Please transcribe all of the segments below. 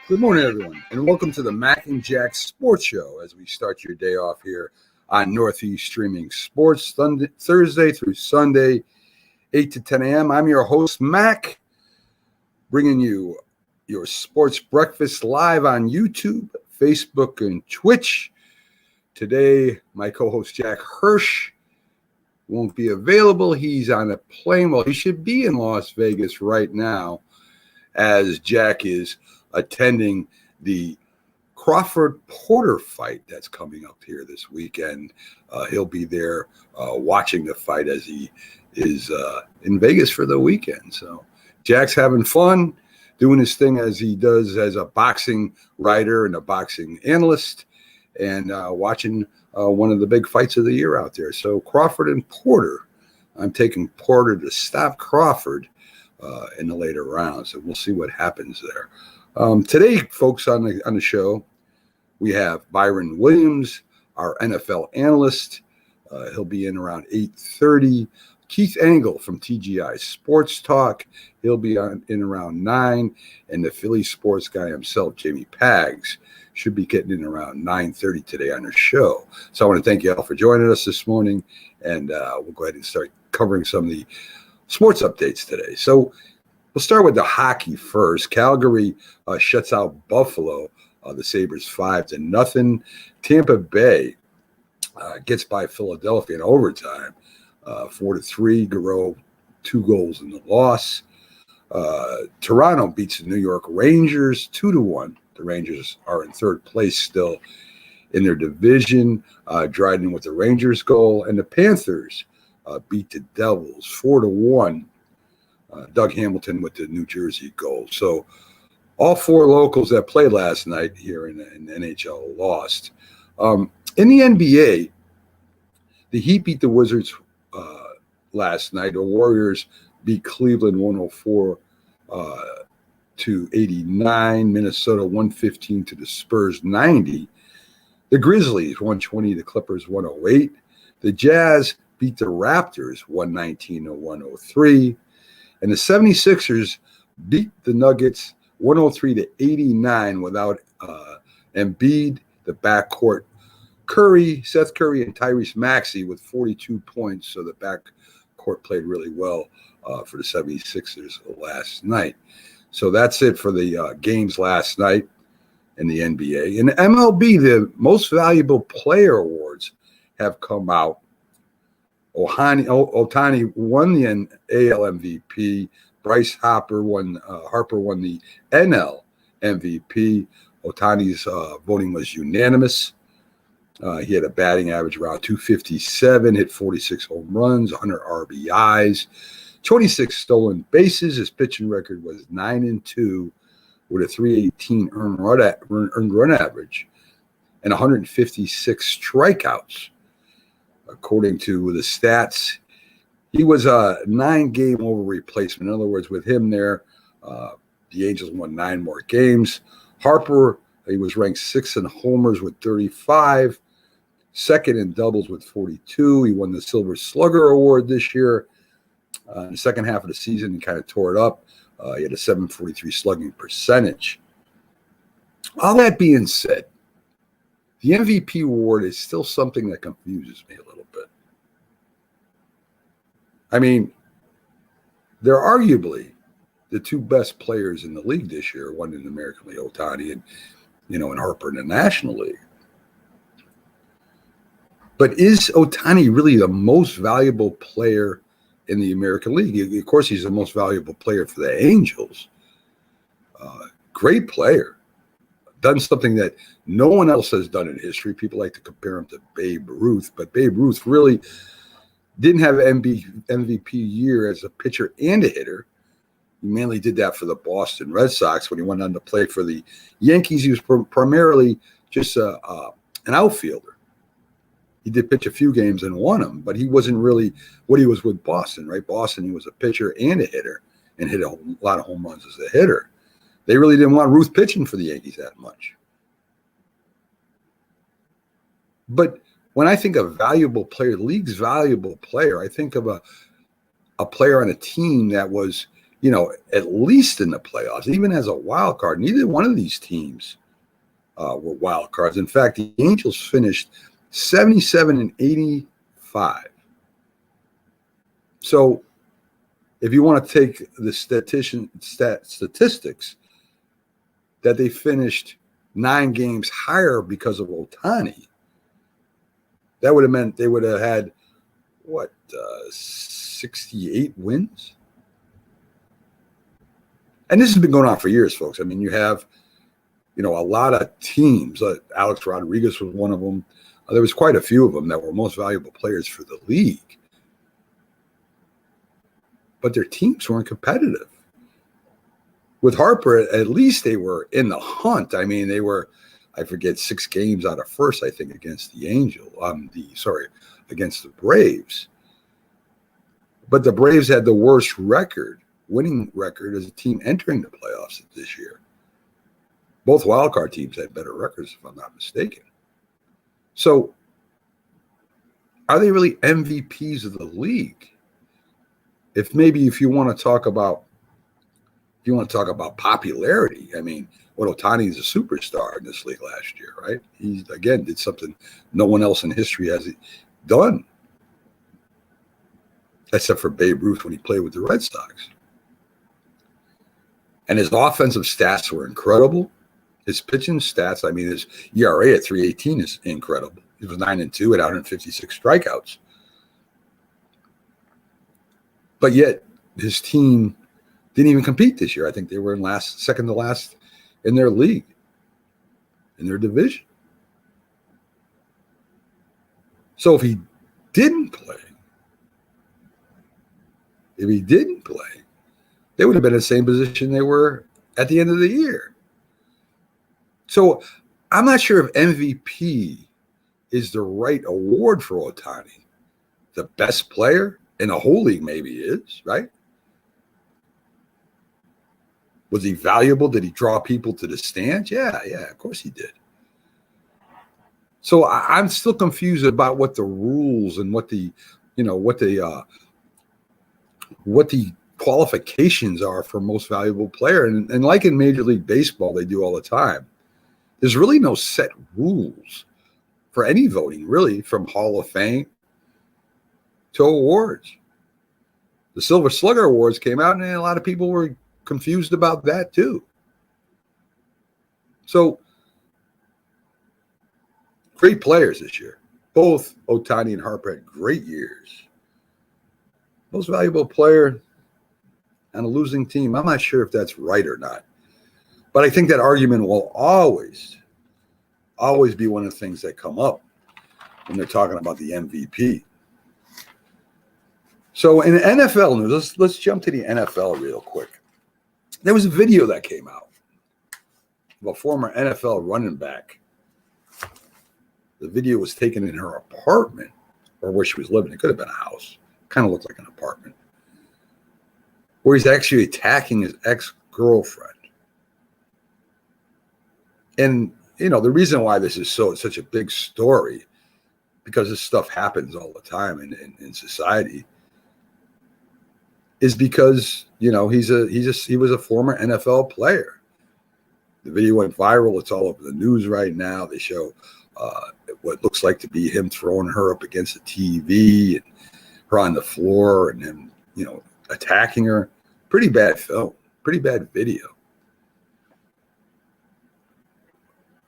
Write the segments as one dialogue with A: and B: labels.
A: Good morning, everyone, and welcome to the Mac and Jack Sports Show as we start your day off here on Northeast Streaming Sports, Thursday through Sunday, 8 to 10 a.m. I'm your host, Mac, bringing you your sports breakfast live on YouTube, Facebook, and Twitch. Today, my co-host, Jack Hirsch, won't be available. He's on a plane. Well, he should be in Las Vegas right now as Jack is attending the Crawford Porter fight that's coming up here this weekend. He'll be there watching the fight as he is in Vegas for the weekend. So Jack's having fun doing his thing as he does as a boxing writer and a boxing analyst, and watching one of the big fights of the year out there. So Crawford and Porter, I'm taking Porter to stop Crawford in the later rounds, and we'll see what happens there. Today, folks, on the show, we have Byron Williams, our NFL analyst. He'll be in around 8:30. Keith Angle from TGI Sports Talk. He'll be in around 9. And the Philly sports guy himself, Jamie Pags, should be getting in around 9:30 today on our show. So I want to thank you all for joining us this morning. And we'll go ahead and start covering some of the sports updates today. So we'll start with the hockey first. Calgary shuts out Buffalo, the Sabres 5-0. Tampa Bay gets by Philadelphia in overtime, 4-3. Gareau, 2 goals in the loss. Toronto beats the New York Rangers 2-1. The Rangers are in third place still in their division. Dryden with the Rangers goal, and the Panthers beat the Devils 4-1. Doug Hamilton with the New Jersey goal. So all 4 locals that played last night here in the NHL lost. In the NBA, the Heat beat the Wizards last night. The Warriors beat Cleveland 104-89. Minnesota 115 to the Spurs 90. The Grizzlies 120 to the Clippers 108. The Jazz beat the Raptors 119-103. And the 76ers beat the Nuggets 103-89 without Embiid, the backcourt. Seth Curry, and Tyrese Maxey with 42 points. So the backcourt played really well for the 76ers last night. So that's it for the games last night in the NBA. In the MLB, the most valuable player awards have come out. Ohtani won the AL MVP. Bryce Harper won the NL MVP. Ohtani's voting was unanimous. He had a batting average around 257, hit 46 home runs, 100 RBIs, 26 stolen bases. His pitching record was 9-2 with a 318 earned run average and 156 strikeouts. According to the stats, he was a 9-game over replacement. In other words, with him there, the Angels won 9 more games. Harper, he was ranked 6th in homers with 35, 2nd in doubles with 42. He won the Silver Slugger Award this year. In the second half of the season, he kind of tore it up. He had a 743 slugging percentage. All that being said, the MVP award is still something that confuses me a little bit. I mean, they're arguably the 2 best players in the league this year, one in the American League, Ohtani, and Harper in the National League. But is Ohtani really the most valuable player in the American League? Of course, he's the most valuable player for the Angels. Great player. Done something that no one else has done in history. People like to compare him to Babe Ruth, but Babe Ruth really didn't have an MVP year as a pitcher and a hitter. He mainly did that for the Boston Red Sox. When he went on to play for the Yankees, he was primarily just an outfielder. He did pitch a few games and won them, but he wasn't really what he was with Boston, right? Boston, he was a pitcher and a hitter and hit a lot of home runs as a hitter. They really didn't want Ruth pitching for the Yankees that much. But when I think of valuable player, the league's valuable player, I think of a player on a team that was, at least in the playoffs, even as a wild card. Neither one of these teams were wild cards. In fact, the Angels finished 77-85. So if you want to take the statistics that they finished 9 games higher because of Ohtani, that would have meant they would have had, 68 wins? And this has been going on for years, folks. I mean, you have, a lot of teams. Alex Rodriguez was one of them. There was quite a few of them that were most valuable players for the league. But their teams weren't competitive. With Harper, at least they were in the hunt. I mean, they were, I forget, 6 games out of first, I think, against the against the Braves. But the Braves had the worst winning record as a team entering the playoffs this year. Both wildcard teams had better records, if I'm not mistaken. So, are they really MVPs of the league? If you want to talk about popularity, I mean, Ohtani is a superstar in this league last year, right? He again did something no one else in history has done, except for Babe Ruth when he played with the Red Sox. And his offensive stats were incredible. His pitching stats, I mean, his ERA at 3.18 is incredible. He was 9-2 at 156 strikeouts. But yet, his team didn't even compete this year. I think they were second to last in their league, in their division. So if he didn't play, they would have been in the same position they were at the end of the year. So I'm not sure if MVP is the right award for Ohtani. The best player in the whole league maybe is, right? Was he valuable? Did he draw people to the stands? Yeah, of course he did. So I'm still confused about what the rules and what the qualifications are for most valuable player. And like in Major League Baseball, they do all the time. There's really no set rules for any voting, really, from Hall of Fame to awards. The Silver Slugger Awards came out, and a lot of people were confused about that too. So, great players this year. Both Ohtani and Harper had great years. Most valuable player on a losing team, I'm not sure if that's right or not. But I think that argument will always be one of the things that come up when they're talking about the MVP. So in NFL news, let's jump to the NFL real quick. There was a video that came out of a former NFL running back. The video was taken in her apartment or where she was living. It could have been a house. Kind of looked like an apartment. Where he's actually attacking his ex-girlfriend. And, the reason why this is such a big story, because this stuff happens all the time in society, is because, he was a former NFL player. The video went viral. It's all over the news right now. They show what looks like to be him throwing her up against the TV and her on the floor and him, attacking her. Pretty bad film, pretty bad video.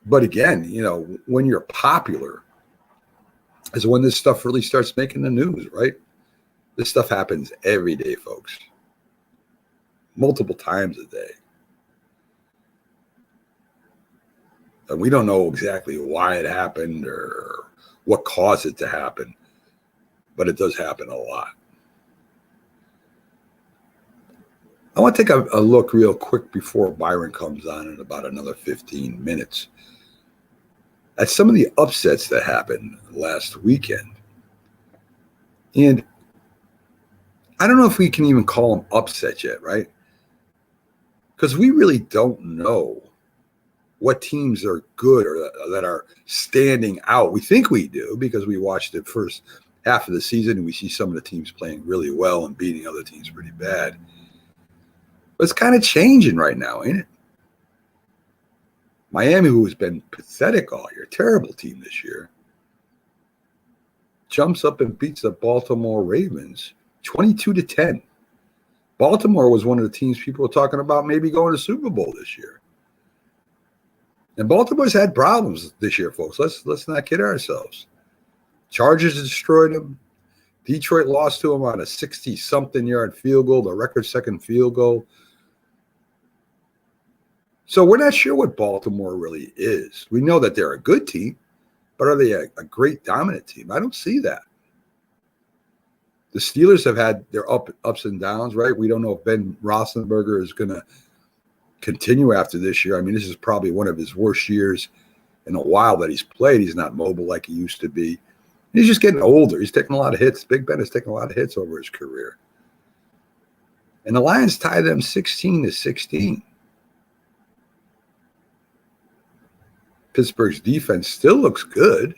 A: But again, when you're popular is when this stuff really starts making the news, right? This stuff happens every day, folks. Multiple times a day. And we don't know exactly why it happened or what caused it to happen, but it does happen a lot. I want to take a look real quick before Byron comes on in about another 15 minutes at some of the upsets that happened last weekend. And I don't know if we can even call them upsets yet, right? Because we really don't know what teams are good or that are standing out. We think we do because we watched the first half of the season and we see some of the teams playing really well and beating other teams pretty bad. But it's kind of changing right now, ain't it? Miami, who has been pathetic all year, terrible team this year, jumps up and beats the Baltimore Ravens 22-10. Baltimore was one of the teams people were talking about maybe going to the Super Bowl this year. And Baltimore's had problems this year, folks. Let's not kid ourselves. Chargers destroyed them. Detroit lost to them on a 60-something yard field goal, the record second field goal. So we're not sure what Baltimore really is. We know that they're a good team, but are they a great dominant team? I don't see that. The Steelers have had their ups and downs, right? We don't know if Ben Roethlisberger is going to continue after this year. I mean, this is probably one of his worst years in a while that he's played. He's not mobile like he used to be. He's just getting older. He's taking a lot of hits. Big Ben has taken a lot of hits over his career. And the Lions tie them 16-16. Pittsburgh's defense still looks good.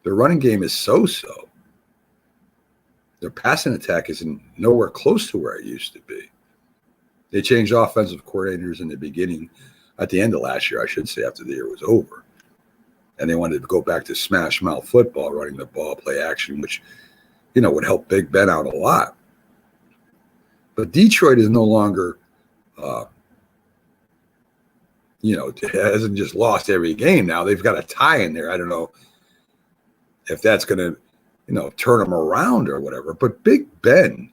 A: Their running game is so-so. Their passing attack isn't nowhere close to where it used to be. They changed offensive coordinators in the beginning, at the end of last year, I should say, after the year was over. And they wanted to go back to smash mouth football, running the ball, play action, which, would help Big Ben out a lot. But Detroit is no longer, hasn't just lost every game now. They've got a tie in there. I don't know if that's going to, turn them around or whatever. But Big Ben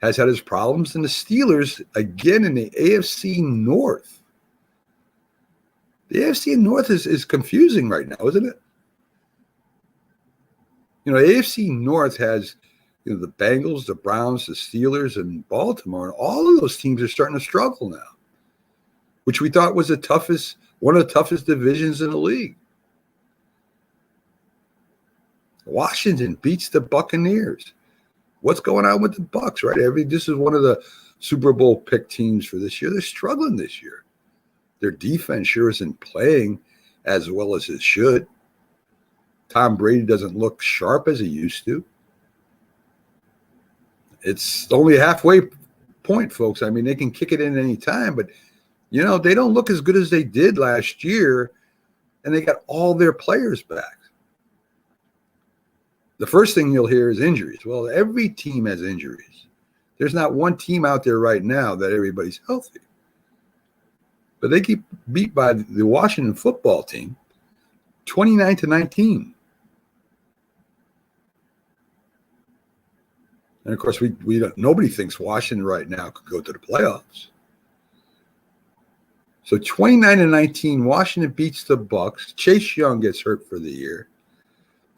A: has had his problems, and the Steelers, again, in the AFC North. The AFC North is confusing right now, isn't it? The AFC North has, the Bengals, the Browns, the Steelers, and Baltimore, and all of those teams are starting to struggle now, which we thought was one of the toughest divisions in the league. Washington beats the Buccaneers. What's going on with the Bucs, right? This is one of the Super Bowl pick teams for this year. They're struggling this year. Their defense sure isn't playing as well as it should. Tom Brady doesn't look sharp as he used to. It's only a halfway point, folks. I mean, they can kick it in any time, but, they don't look as good as they did last year, and they got all their players back. The first thing you'll hear is injuries. Well, every team has injuries. There's not one team out there right now that everybody's healthy. But they keep beat by the Washington football team 29-19. And of course, nobody thinks Washington right now could go to the playoffs. So 29-19, Washington beats the Bucs. Chase Young gets hurt for the year.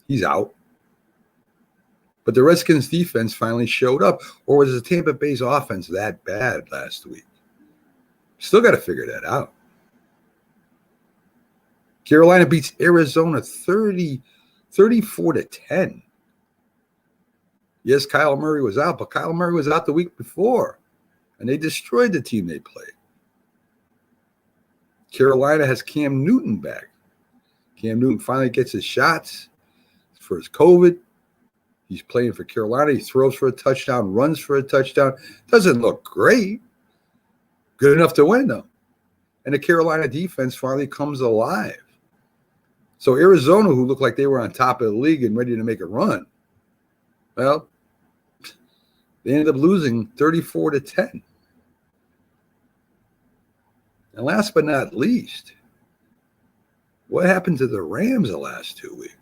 A: He's out. But the Redskins defense finally showed up. Or was the Tampa Bay's offense that bad last week? Still got to figure that out. Carolina beats Arizona 34-10. Yes, Kyle Murray was out, but Kyle Murray was out the week before, and they destroyed the team they played. Carolina has Cam Newton back. Cam Newton finally gets his shots for his COVID. He's playing for Carolina. He throws for a touchdown, runs for a touchdown. Doesn't look great. Good enough to win, though. And the Carolina defense finally comes alive. So Arizona, who looked like they were on top of the league and ready to make a run, well, they ended up losing 34-10. And last but not least, what happened to the Rams the last 2 weeks?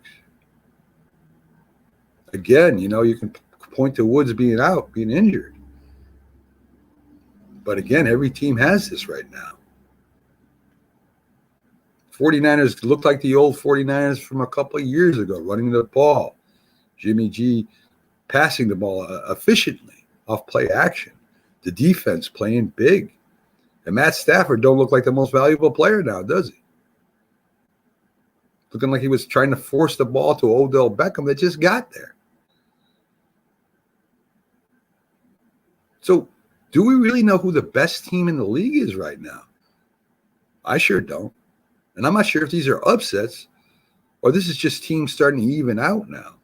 A: Again, you can point to Woods being out, being injured. But again, every team has this right now. 49ers look like the old 49ers from a couple of years ago, running the ball. Jimmy G passing the ball efficiently off play action. The defense playing big. And Matt Stafford don't look like the most valuable player now, does he? Looking like he was trying to force the ball to Odell Beckham that just got there. So, do we really know who the best team in the league is right now? I sure don't. And I'm not sure if these are upsets or this is just teams starting to even out now.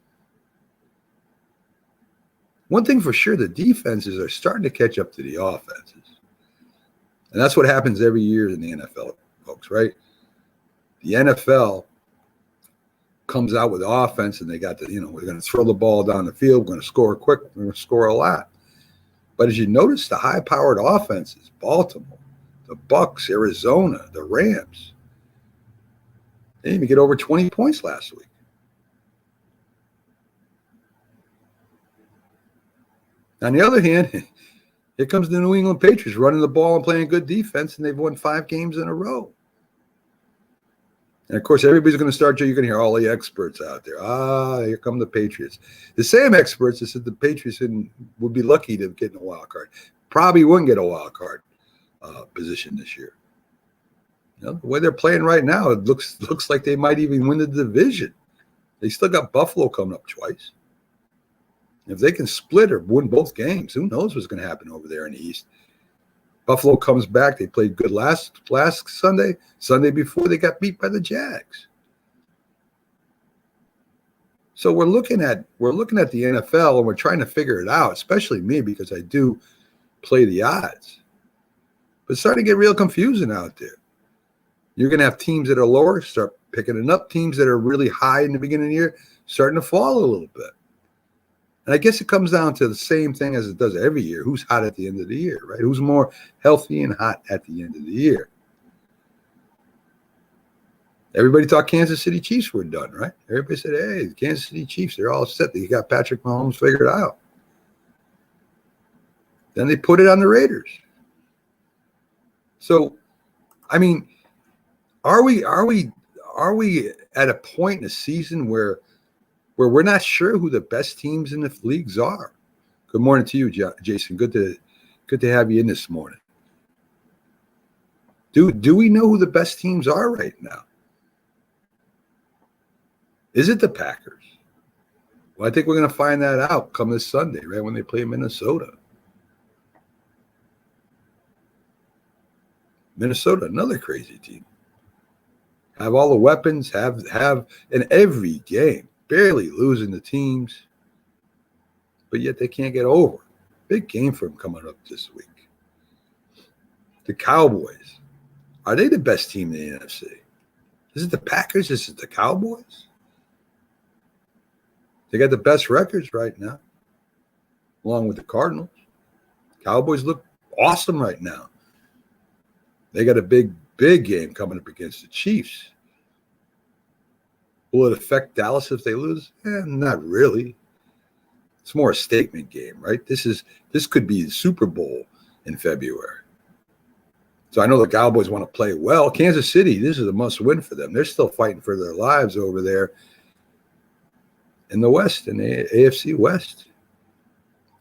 A: One thing for sure, the defenses are starting to catch up to the offenses. And that's what happens every year in the NFL, folks, right? The NFL comes out with offense and they got the, we're going to throw the ball down the field. We're going to score quick. We're going to score a lot. But as you notice, the high-powered offenses, Baltimore, the Bucks, Arizona, the Rams, they didn't even get over 20 points last week. On the other hand, here comes the New England Patriots running the ball and playing good defense, and they've won 5 games in a row. And, of course, everybody's going to start, you're going to hear all the experts out there. Here come the Patriots. The same experts that said the Patriots would be lucky to get in a wild card. Probably wouldn't get a wild card position this year. The way they're playing right now, it looks like they might even win the division. They still got Buffalo coming up twice. If they can split or win both games, who knows what's going to happen over there in the East. Buffalo comes back. They played good last Sunday. Sunday before, they got beat by the Jags. So we're looking at the NFL and we're trying to figure it out, especially me because I do play the odds. But it's starting to get real confusing out there. You're going to have teams that are lower start picking it up. Teams that are really high in the beginning of the year starting to fall a little bit. And I guess it comes down to the same thing as it does every year. Who's hot at the end of the year, right? Who's more healthy and hot at the end of the year? Everybody thought Kansas City Chiefs were done, right? Everybody said, hey, the Kansas City Chiefs, they're all set. They got Patrick Mahomes figured out. Then they put it on the Raiders. So, I mean, are we at a point in the season where we're not sure who the best teams in the leagues are? Good morning to you, Jason. Good to have you in this morning. Do we know who the best teams are right now? Is it the Packers? Well, I think we're going to find that out come this Sunday, right, when they play Minnesota. Minnesota, another crazy team. Have all the weapons, have in every game, barely losing the teams, but yet they can't get over. Big game for them coming up this week. The Cowboys, are they the best team in the NFC? Is it the Packers? Is it the Cowboys? They got the best records right now, along with the Cardinals. Cowboys look awesome right now. They got a big game coming up against the Chiefs. Will it affect Dallas if they lose? Not really. It's more a statement game, right? This could be the Super Bowl in February. So I know the Cowboys want to play well. Kansas City, this is a must-win for them. They're still fighting for their lives over there in the West, in the AFC West.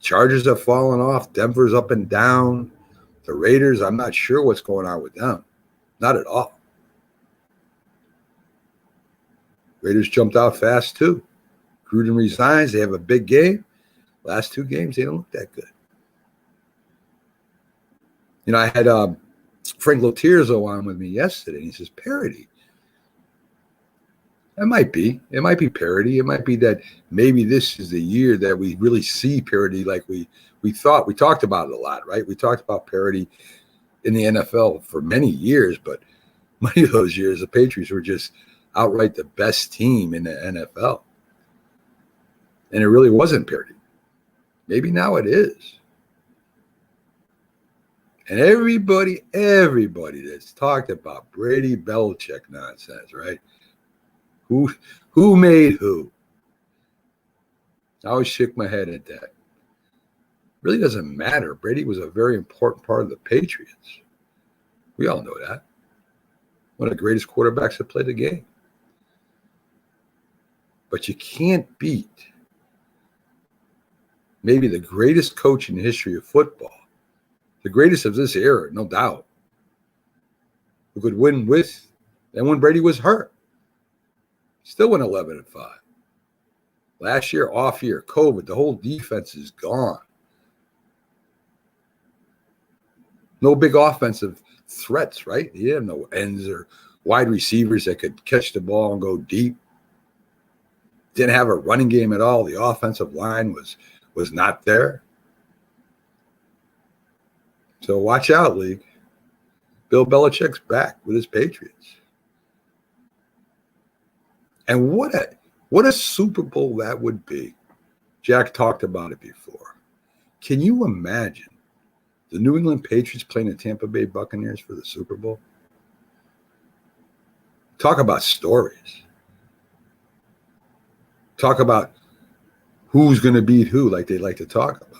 A: Chargers have fallen off. Denver's up and down. The Raiders, I'm not sure what's going on with them. Not at all. Raiders jumped out fast, too. Gruden resigns. They have a big game. Last 2 games, they don't look that good. I had Frank Lotierzo on with me yesterday, and he says, parity. It might be. It might be parity. It might be that maybe this is the year that we really see parity like we thought. We talked about it a lot, right? We talked about parity in the NFL for many years, but many of those years, the Patriots were just outright the best team in the NFL. And it really wasn't parity. Maybe now it is. And everybody that's talked about Brady Belichick nonsense, right? Who made who? I always shook my head at that. Really doesn't matter. Brady was a very important part of the Patriots. We all know that. One of the greatest quarterbacks that played the game. But you can't beat maybe the greatest coach in the history of football. The greatest of this era, no doubt. Who could win with, and when Brady was hurt. Still went 11-5. Last year, off year, COVID, the whole defense is gone. No big offensive threats, right? He didn't have no ends or wide receivers that could catch the ball and go deep. Didn't have a running game at all. The offensive line was was not there. So watch out, league. Bill Belichick's back with his Patriots. And what a Super Bowl that would be. Jack talked about it before. Can you imagine the New England Patriots playing the Tampa Bay Buccaneers for the Super Bowl? Talk about stories. Talk about who's going to beat who, like they like to talk about.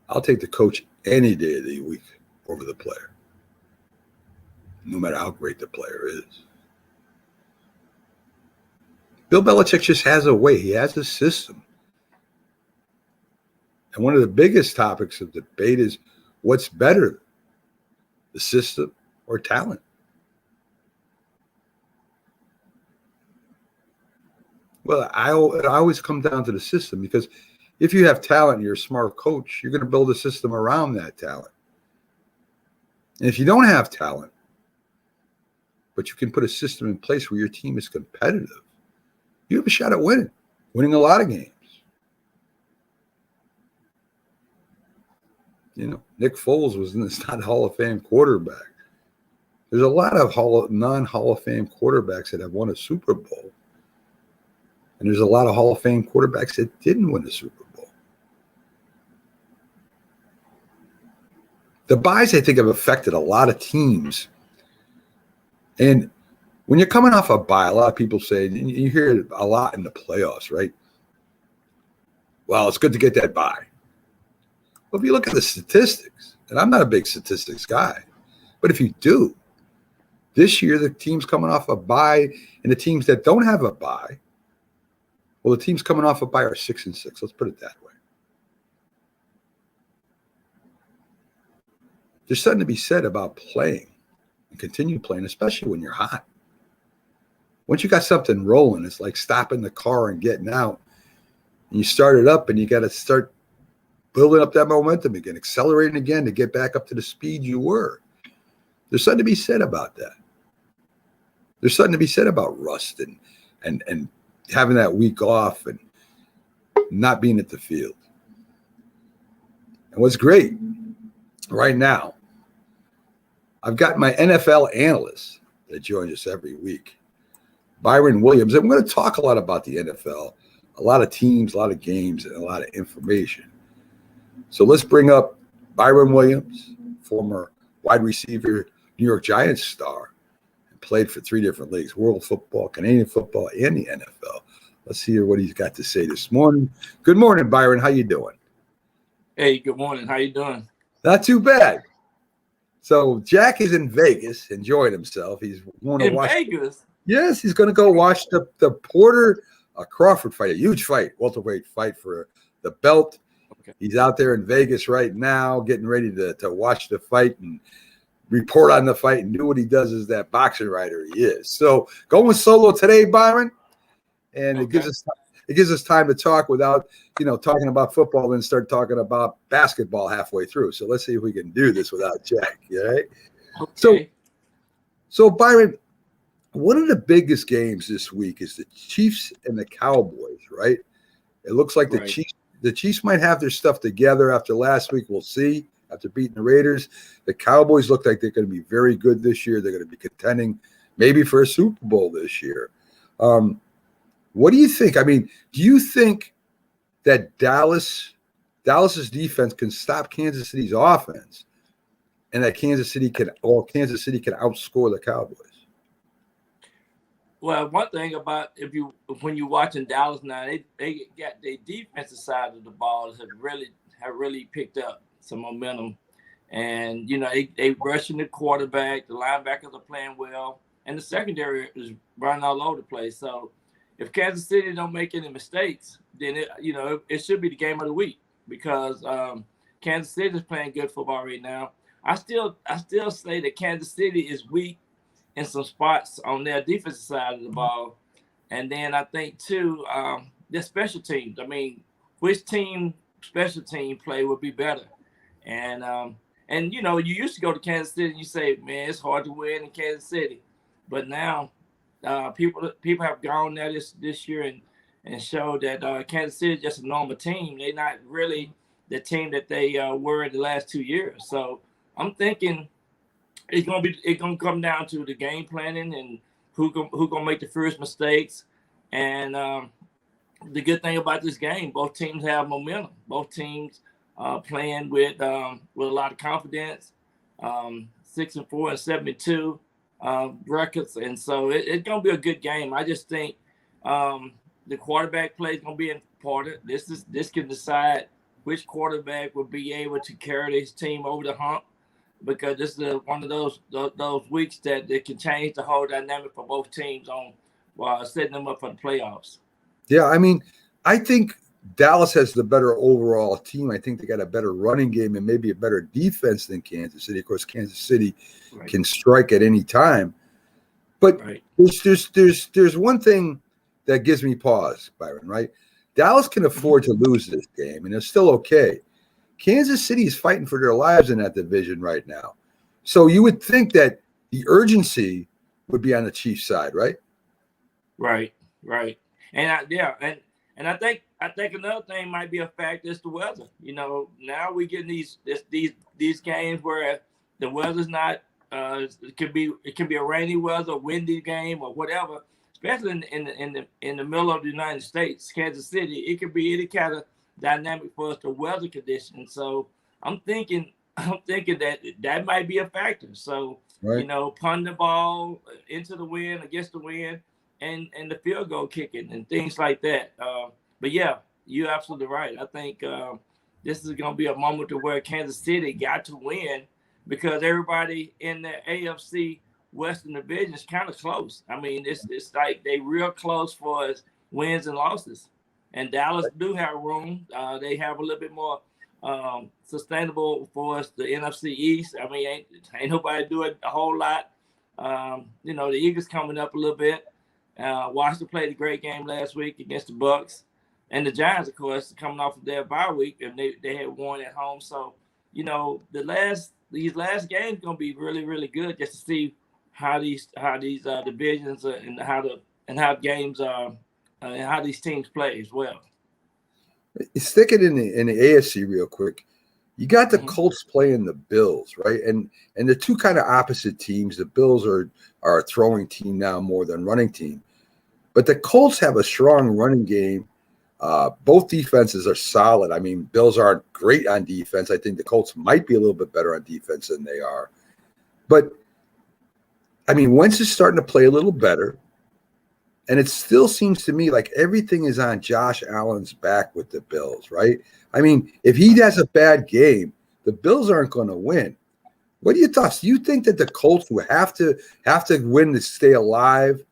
A: I'll take the coach any day of the week over the player, no matter how great the player is. Bill Belichick just has a way. He has a system. And one of the biggest topics of debate is what's better, the system or talent? Well, I always come down to the system, because if you have talent and you're a smart coach, you're going to build a system around that talent. And if you don't have talent, but you can put a system in place where your team is competitive, you have a shot at winning a lot of games. You know, Nick Foles was not a Hall of Fame quarterback. There's a lot of non-Hall of Fame quarterbacks that have won a Super Bowl. And there's a lot of Hall of Fame quarterbacks that didn't win a Super Bowl. The buys, I think, have affected a lot of teams. And when you're coming off a bye, a lot of people say, and you hear it a lot in the playoffs, right? Well, it's good to get that bye. Well, if you look at the statistics, and I'm not a big statistics guy, but if you do, this year the teams coming off a bye and the teams that don't have a bye, well, the teams coming off a bye are 6-6. Let's put it that way. There's something to be said about playing and continue playing, especially when you're hot. Once you got something rolling, it's like stopping the car and getting out. And you start it up, and you got to start building up that momentum again, accelerating again to get back up to the speed you were. There's something to be said about that. There's something to be said about rust and having that week off and not being at the field. And what's great right now, I've got my NFL analyst that joins us every week, Byron Williams. And we're going to talk a lot about the NFL, a lot of teams, a lot of games, and a lot of information. So let's bring up Byron Williams, former wide receiver, New York Giants star, and played for 3 different leagues, world football, Canadian football, and the NFL. Let's hear what he's got to say this morning. Good morning, Byron. How you doing?
B: Hey, good morning. How you doing?
A: Not too bad. So Jack is in Vegas enjoying himself. He's going to watch
B: Vegas?
A: Yes, he's going to go watch the Porter Crawford fight, a huge fight, welterweight fight for the belt. Okay. He's out there in Vegas right now getting ready to watch the fight and report on the fight and do what he does as that boxing writer he is. So going solo today, Byron, and it gives us time to talk without, talking about football and start talking about basketball halfway through. So let's see if we can do this without Jack. All right.
B: Okay.
A: So Byron, one of the biggest games this week is the Chiefs and the Cowboys, right? It looks like the Chiefs might have their stuff together after last week. We'll see. After beating the Raiders, the Cowboys look like they're going to be very good this year. They're going to be contending maybe for a Super Bowl this year. What do you think? I mean, do you think that Dallas's defense can stop Kansas City's offense, and that Kansas City can outscore the Cowboys?
B: Well, one thing about when you're watching Dallas now, they got their defensive side of the ball have really picked up some momentum, and they rushing the quarterback, the linebackers are playing well, and the secondary is running all over the place. So if Kansas City don't make any mistakes, then it should be the game of the week, because Kansas City is playing good football right now. I still say that Kansas City is weak in some spots on their defensive side of the ball, and then I think too their special teams. I mean, which team special team play would be better? And you used to go to Kansas City and you say, man, it's hard to win in Kansas City, but now people have gone there this year and show that Kansas City is just a normal team. They're not really the team that they were in the last 2 years. So I'm thinking it's gonna come down to the game planning and who gonna make the first mistakes. And the good thing about this game, both teams have momentum. Both teams playing with a lot of confidence. 6-4 and 72 records, and so it's gonna be a good game. I just think the quarterback play is gonna be important. This can decide which quarterback will be able to carry his team over the hump, because this is one of those weeks that it can change the whole dynamic for both teams on setting them up for the playoffs.
A: Yeah, I mean, I think Dallas has the better overall team. I think they got a better running game and maybe a better defense than Kansas City. Of course, Kansas City can strike at any time. But there's one thing that gives me pause, Byron, right? Dallas can afford to lose this game, and it's still okay. Kansas City is fighting for their lives in that division right now. So you would think that the urgency would be on the Chiefs side, right?
B: Right. And I think another thing might be a factor is the weather. You know, now we get these games where the weather's not. It can be a rainy weather, windy game, or whatever. Especially in the middle of the United States, Kansas City, it could be any kind of dynamic for us, the weather conditions. So I'm thinking that might be a factor. So you know, punt the ball into the wind, against the wind, and the field goal kicking and things like that. But yeah, you're absolutely right. I think this is going to be a moment to where Kansas City got to win, because everybody in the AFC Western Division is kind of close. I mean, it's like they real close for us wins and losses. And Dallas do have room. They have a little bit more sustainable for us, the NFC East. I mean, ain't nobody doing a whole lot. You know, the Eagles coming up a little bit. Washington played a great game last week against the Bucks. And the Giants, of course, coming off of their bye week, and they had won at home. So, you know, these last games going to be really, really good, just to see how these divisions and how games and how these teams play as well.
A: Stick it in the AFC real quick. You got the Colts playing the Bills, right? And the two kind of opposite teams. The Bills are a throwing team now more than running team, but the Colts have a strong running game. Both defenses are solid. I mean, Bills aren't great on defense. I think the Colts might be a little bit better on defense than they are. But, I mean, Wentz is starting to play a little better. And it still seems to me like everything is on Josh Allen's back with the Bills, right? I mean, if he has a bad game, the Bills aren't going to win. What are your thoughts? Do you think that the Colts will have to win to stay alive?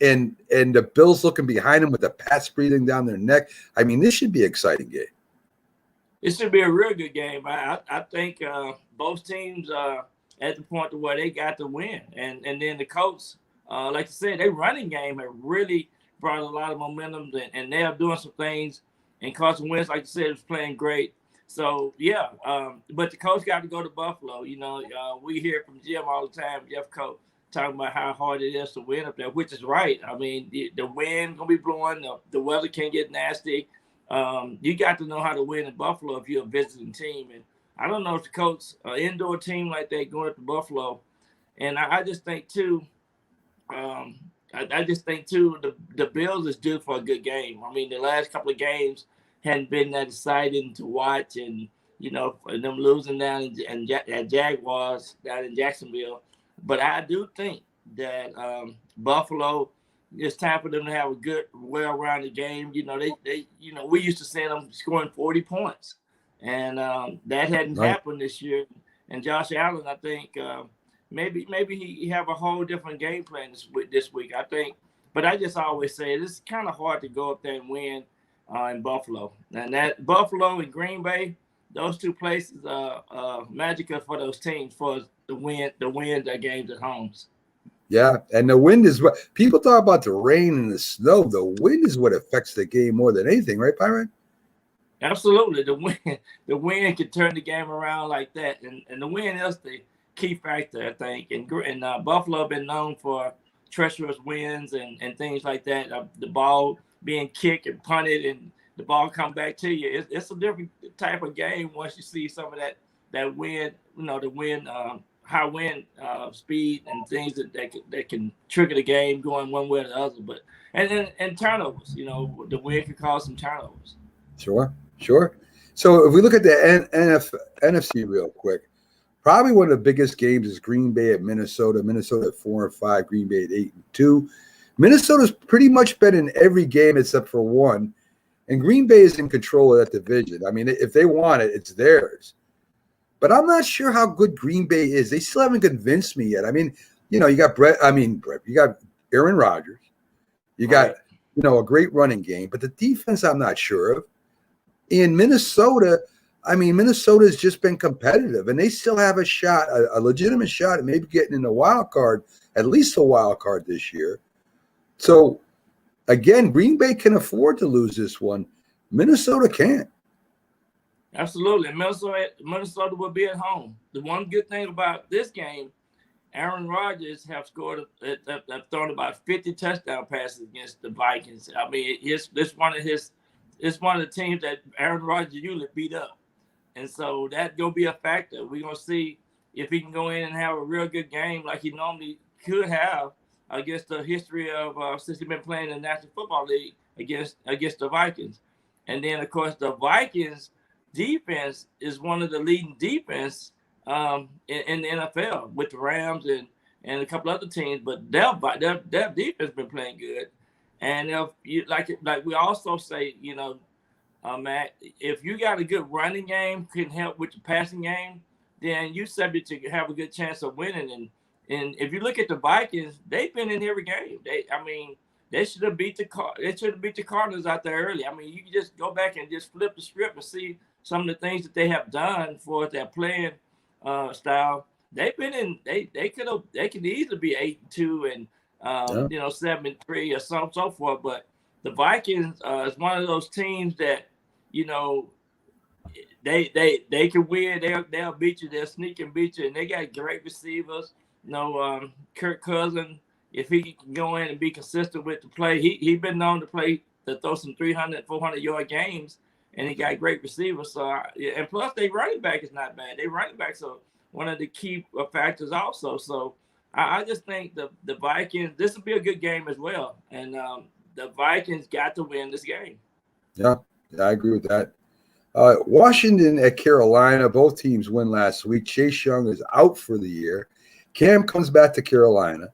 A: And the Bills looking behind them with the Pats breathing down their neck. I mean, this should be an exciting game.
B: It should be a real good game. I think both teams at the point to where they got to win. And then the Colts, like I said, their running game have really brought a lot of momentum, and they are doing some things. And Carson Wentz, like you said, is playing great. So, yeah, but the Colts got to go to Buffalo. You know, we hear from Jim all the time, Jeff Coat, talking about how hard it is to win up there, which is right. I mean, the wind going to be blowing. The weather can get nasty. You got to know how to win in Buffalo if you're a visiting team. And I don't know if the Colts, an indoor team like that, going up to Buffalo. And I just think, too, the Bills is due for a good game. I mean, the last couple of games hadn't been that exciting to watch. And, you know, them losing down at Jaguars down in Jacksonville. But I do think that Buffalo, it's time for them to have a good, well-rounded game. You know, they we used to see them scoring 40 points, and that hadn't happened this year. And Josh Allen, I think maybe he have a whole different game plan this week. I think, but I just always say it's kind of hard to go up there and win in Buffalo. And that Buffalo and Green Bay, those two places are magical for those teams for the win their games at homes.
A: Yeah, and the wind is what people talk about, the rain and the snow. The wind is what affects the game more than anything, right, Byron?
B: Absolutely. The wind can turn the game around like that. And the wind is the key factor, I think. And Buffalo been known for treacherous winds and things like that. The ball being kicked and punted and the ball come back to you. It's a different type of game once you see some of that wind, the wind, high wind speed and things that can trigger the game going one way or the other. But and turnovers, the wind can cause some turnovers.
A: Sure. So if we look at the NFC real quick, probably one of the biggest games is Green Bay at Minnesota. Minnesota at 4-5, Green Bay at 8-2. Minnesota's pretty much been in every game except for one, and Green Bay is in control of that division. I mean, if they want it, it's theirs. But I'm not sure how good Green Bay is. They still haven't convinced me yet. I mean, you got you got Aaron Rodgers. You got, a great running game, but the defense I'm not sure of. In Minnesota, Minnesota's just been competitive, and they still have a shot, a legitimate shot at maybe getting in the wild card, at least a wild card this year. So, again, Green Bay can afford to lose this one. Minnesota can't.
B: Absolutely. Minnesota will be at home. The one good thing about this game, Aaron Rodgers have thrown about 50 touchdown passes against the Vikings. I mean, it's one of the teams that Aaron Rodgers usually beat up. And so that's going to be a factor. We're going to see if he can go in and have a real good game like he normally could have against the history of since he's been playing in the National Football League against the Vikings. And then, of course, the Vikings defense is one of the leading defense in the NFL with the Rams and a couple other teams. But their defense been playing good. And if you like we also say, Matt, if you got a good running game, can help with the passing game, then you're subject to have a good chance of winning. And if you look at the Vikings, they've been in every game. They should have beat the Cardinals out there early. I mean, you can just go back and just flip the script and see some of the things that they have done for their playing style. They've been in. They could easily be 8-2 and 7-3 or so forth. But the Vikings is one of those teams that they can win. They'll beat you. They'll sneak and beat you. And they got great receivers. Kirk Cousins, if he can go in and be consistent with the play, he's been known to throw some 300, 400-yard games, and he got great receivers. So, and plus, their running back is not bad. Their running backs are one of the key factors also. So, I just think the Vikings, this will be a good game as well. And the Vikings got to win this game.
A: Yeah, I agree with that. Washington at Carolina, both teams win last week. Chase Young is out for the year. Cam comes back to Carolina,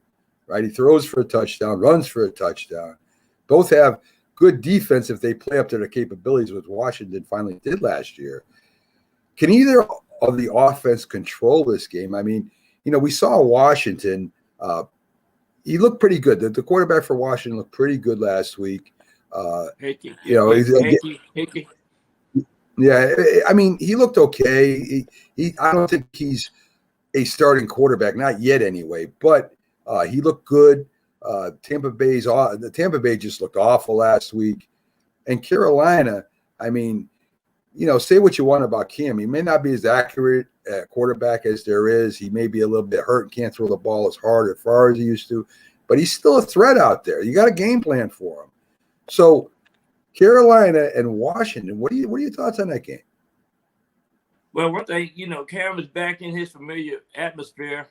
A: right? He throws for a touchdown, runs for a touchdown. Both have good defense if they play up to their capabilities, which Washington finally did last year. Can either of the offense control this game? I mean, we saw Washington. He looked pretty good. The quarterback for Washington looked pretty good last week.
B: Hickey.
A: Yeah, I mean, he looked okay. I don't think he's a starting quarterback, not yet anyway, but he looked good. Tampa Bay just looked awful last week. And Carolina, I mean, say what you want about Cam. He may not be as accurate at quarterback as there is. He may be a little bit hurt and can't throw the ball as hard as far as he used to, but he's still a threat out there. You got a game plan for him. So Carolina and Washington, what are your thoughts on that game?
B: Well, one thing, Cam is back in his familiar atmosphere.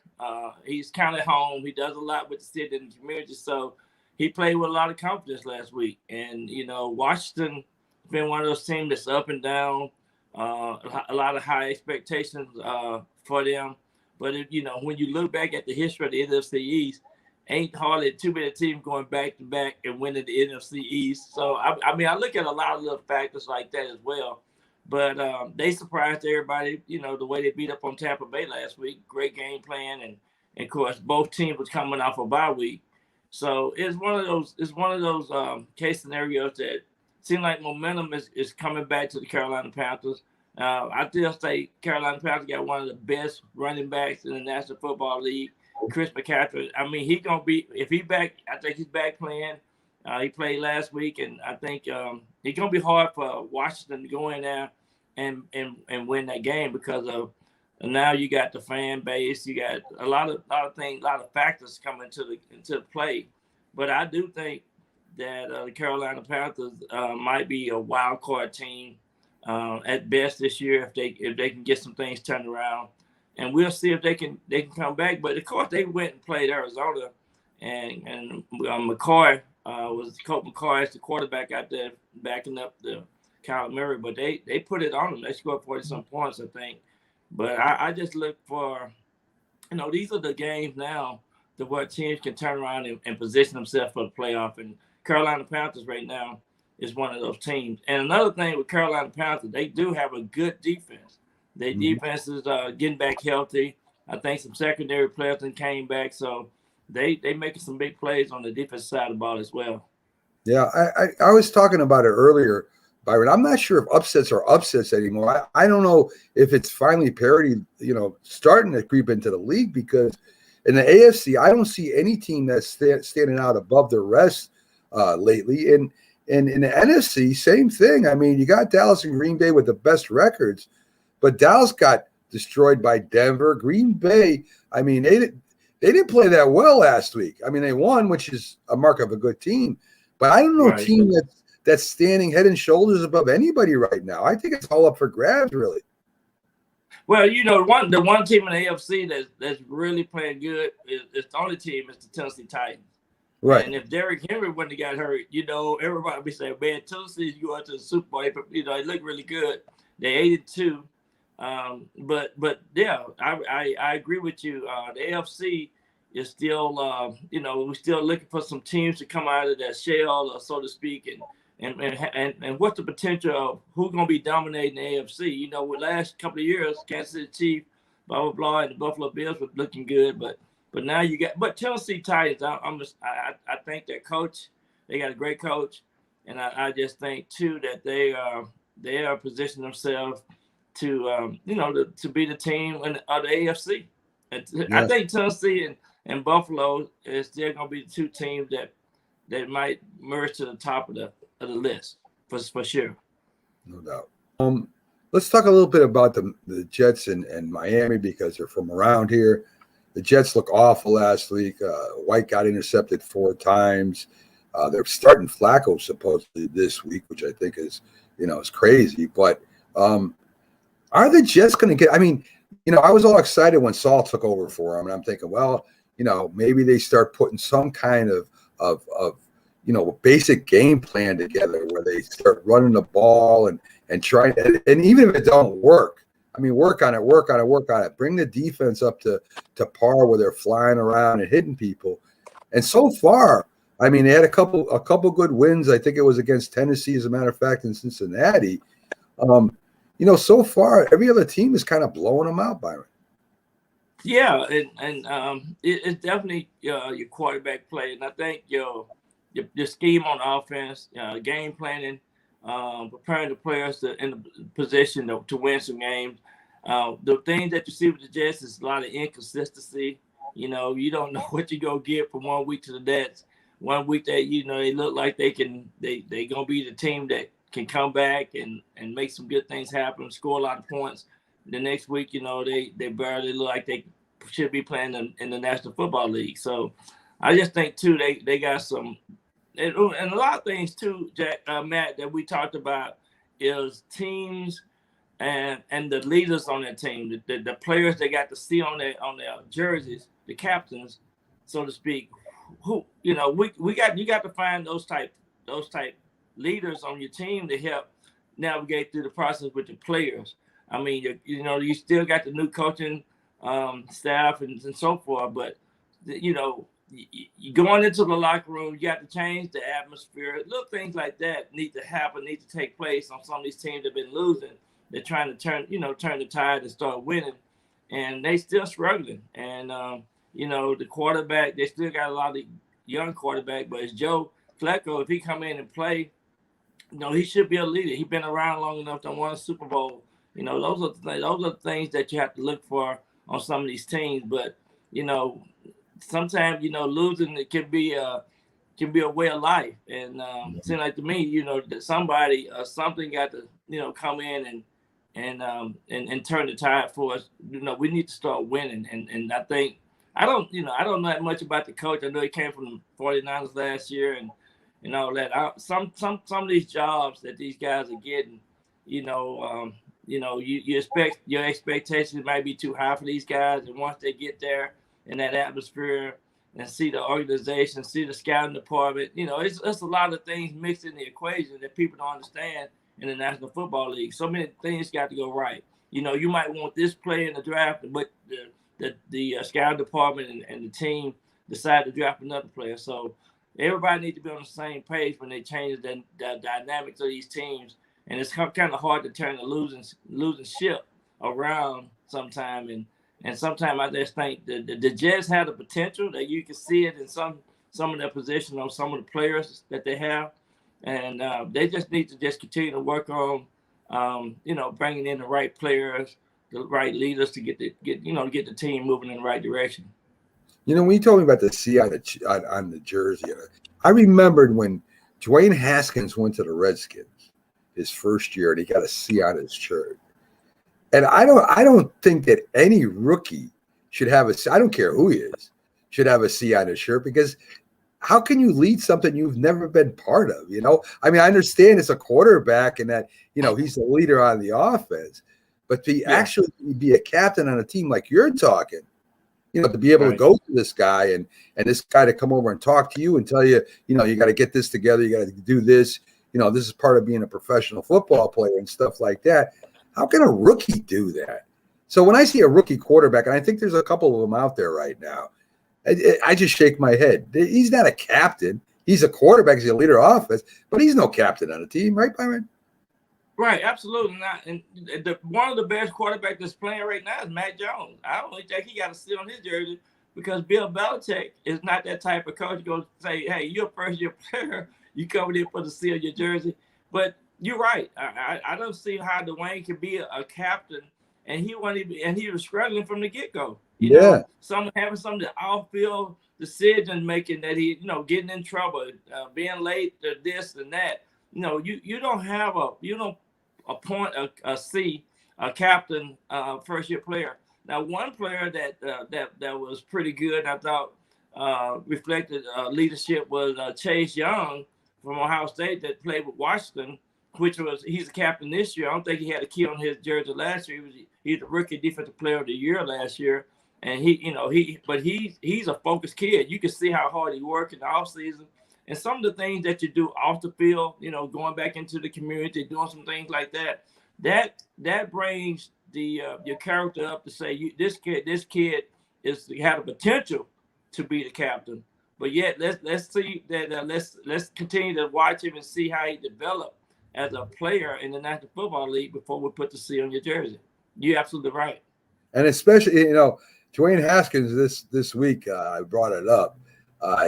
B: He's kind of home. He does a lot with the city and the community. So he played with a lot of confidence last week. And, Washington has been one of those teams that's up and down, a lot of high expectations for them. But, when you look back at the history of the NFC East, ain't hardly too many teams going back-to-back and winning the NFC East. So, I look at a lot of little factors like that as well. But they surprised everybody, the way they beat up on Tampa Bay last week. Great game plan, and of course, both teams was coming off a bye week. So it's one of those case scenarios that seem like momentum is coming back to the Carolina Panthers. I still say Carolina Panthers got one of the best running backs in the National Football League, Chris McCaffrey. I mean, he's gonna be if he's back. I think he's back playing. He played last week, and I think it's gonna be hard for Washington to go in there and win that game because of And now you got the fan base, you got a lot of things, a lot of factors coming into play. But I do think that the Carolina Panthers might be a wild card team at best this year if they can get some things turned around, and we'll see if they can come back. But of course, they went and played Arizona, and McCoy Colt McCoy as the quarterback out there backing up the Kyler Murray, but they put it on them. They scored 40-some points, I think. But I just look for, these are the games now that where teams can turn around and position themselves for the playoff. And Carolina Panthers right now is one of those teams. And another thing with Carolina Panthers, they do have a good defense. Their defense is getting back healthy. I think some secondary players came back, so they making some big plays on the defense side of the ball as well.
A: Yeah, I was talking about it earlier, Byron. I'm not sure if upsets are upsets anymore. I don't know if it's finally parity, starting to creep into the league, because in the AFC, I don't see any team that's standing out above the rest lately. And in the NFC, same thing. I mean, you got Dallas and Green Bay with the best records, but Dallas got destroyed by Denver. Green Bay, I mean, they didn't play that well last week. I mean, they won, which is a mark of a good team. But I don't know a team that's standing head and shoulders above anybody right now. I think it's all up for grabs, really.
B: Well, the one team in the AFC that's really playing good is the only team is the Tennessee Titans.
A: Right.
B: And if Derrick Henry wouldn't have got hurt, everybody would be saying, man, Tennessee, you going to the Super Bowl. They look really good. They're 8-2. But yeah, I agree with you. The AFC is still, we're still looking for some teams to come out of that shell, so to speak, and what's the potential of who's going to be dominating the AFC? With last couple of years, Kansas City Chiefs, blah blah blah, and the Buffalo Bills were looking good, but now you got Tennessee Titans. I think their coach, they got a great coach, and I just think too that they are positioning themselves to to be the team of the AFC. I think Tennessee and Buffalo is still going to be the two teams that might merge to the top of the list for sure.
A: No doubt. Let's talk a little bit about the Jets and Miami, because they're from around here. The Jets look awful last week. White got intercepted 4 times. They're starting Flacco supposedly this week, which I think is crazy. But are the Jets going to get? I mean, I was all excited when Saul took over for them, and I'm thinking, well, maybe they start putting some kind of basic game plan together where they start running the ball and trying, and even if it don't work, I mean, work on it. Bring the defense up to par where they're flying around and hitting people. And so far, I mean, they had a couple good wins. I think it was against Tennessee, as a matter of fact, in Cincinnati. So far, every other team is kind of blowing them out, Byron.
B: Yeah, and it's definitely your quarterback play, and I think your scheme on offense, game planning, preparing the players in the position to win some games. The thing that you see with the Jets is a lot of inconsistency. You don't know what you're gonna get from one week to the next. One week that they look like they gonna be the team that can come back and make some good things happen, score a lot of points. The next week, they barely look like they should be playing in the National Football League. So I just think too they got some, and a lot of things too, Matt, that we talked about is teams and the leaders on that team, the players they got to see on their jerseys, the captains, so to speak. Who you got to find those type leaders on your team to help navigate through the process with the players. I mean, you still got the new coaching staff and so forth, but you going into the locker room, you got to change the atmosphere. Little things like that need to happen, need to take place on some of these teams that have been losing. They're trying to turn the tide and start winning, and they still struggling. And the quarterback, they still got a lot of young quarterback, but it's Joe Flacco. If he come in and play, he should be a leader. He's been around long enough to win a Super Bowl. Those are the things that you have to look for on some of these teams. But sometimes losing it can be a way of life. And it seems like to me, that somebody or something got to come in and turn the tide for us. You know, we need to start winning. And I think I don't know that much about the coach. I know he came from the 49ers last year and all that. Some of these jobs that these guys are getting, you expect your expectations might be too high for these guys, and once they get there in that atmosphere and see the organization, see the scouting department, it's a lot of things mixed in the equation that people don't understand in the National Football League. So many things got to go right. You might want this player in the draft, but the scouting department and the team decide to draft another player. So everybody needs to be on the same page when they change the dynamics of these teams. And it's kind of hard to turn the losing ship around sometime. And sometimes I just think the Jets have the potential that you can see it in some of their positions on some of the players that they have. And they just need to just continue to work on, bringing in the right players, the right leaders to get the team moving in the right direction.
A: When you told me about the C on the jersey, I remembered when Dwayne Haskins went to the Redskins his first year and he got a C on his shirt. And I don't think that any rookie should have a C. I don't care who he is, should have a C on his shirt, because how can you lead something you've never been part of? I mean, I understand it's a quarterback and that, he's the leader on the offense, but to actually be a captain on a team like you're talking, to be able to go to this guy and this guy to come over and talk to you and tell you, you got to get this together. You got to do this. This is part of being a professional football player and stuff like that. How can a rookie do that? So when I see a rookie quarterback, and I think there's a couple of them out there right now, I just shake my head. He's not a captain. He's a quarterback. He's a leader of offense, but he's no captain on a team, right, Byron?
B: Right, absolutely not. And one of the best quarterbacks that's playing right now is Mac Jones. I don't think he got to sit on his jersey because Bill Belichick is not that type of coach. Going to say, "Hey, you're a first-year player. You coming in for the seal of your jersey." But you're right. I don't see how Dwayne can be a captain, and he was struggling from the get-go. Having some of the off-field decision making that he, getting in trouble, being late, this and that. You don't appoint a captain, first year player. Now, one player that was pretty good, I thought, reflected leadership was Chase Young from Ohio State that played with Washington, he's a captain this year. I don't think he had a key on his jersey last year. He's the rookie defensive player of the year last year. And he's a focused kid. You can see how hard he worked in the offseason. And some of the things that you do off the field, going back into the community, doing some things like that, that brings your character up to say this kid had a potential to be the captain. But yet let's see that let's continue to watch him and see how he developed as a player in the National Football League before we put the C on your jersey. You're absolutely right.
A: And especially, Dwayne Haskins this week, I brought it up.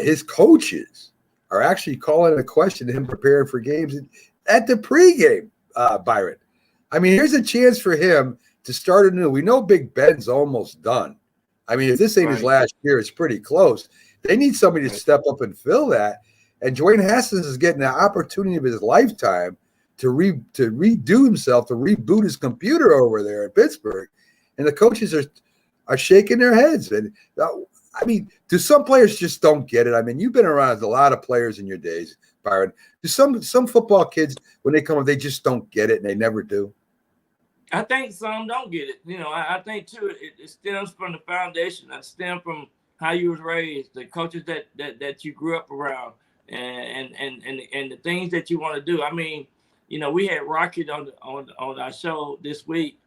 A: His coaches are actually calling a question to him preparing for games at the pregame, Byron. I mean, here's a chance for him to start anew. We know Big Ben's almost done. I mean, if this ain't his last year, it's pretty close. They need somebody to step up and fill that. And Dwayne Haskins is getting the opportunity of his lifetime to redo himself, to reboot his computer over there in Pittsburgh. And the coaches are shaking their heads. And I mean, do some players just don't get it? I mean, you've been around a lot of players in your days, Byron. Do some football kids, when they come up, they just don't get it and they never do?
B: I think some don't get it. I think too, it stems from the foundation. It stems from how you was raised, the coaches that you grew up around, and the things that you want to do. I mean, we had Rocky on our show this week,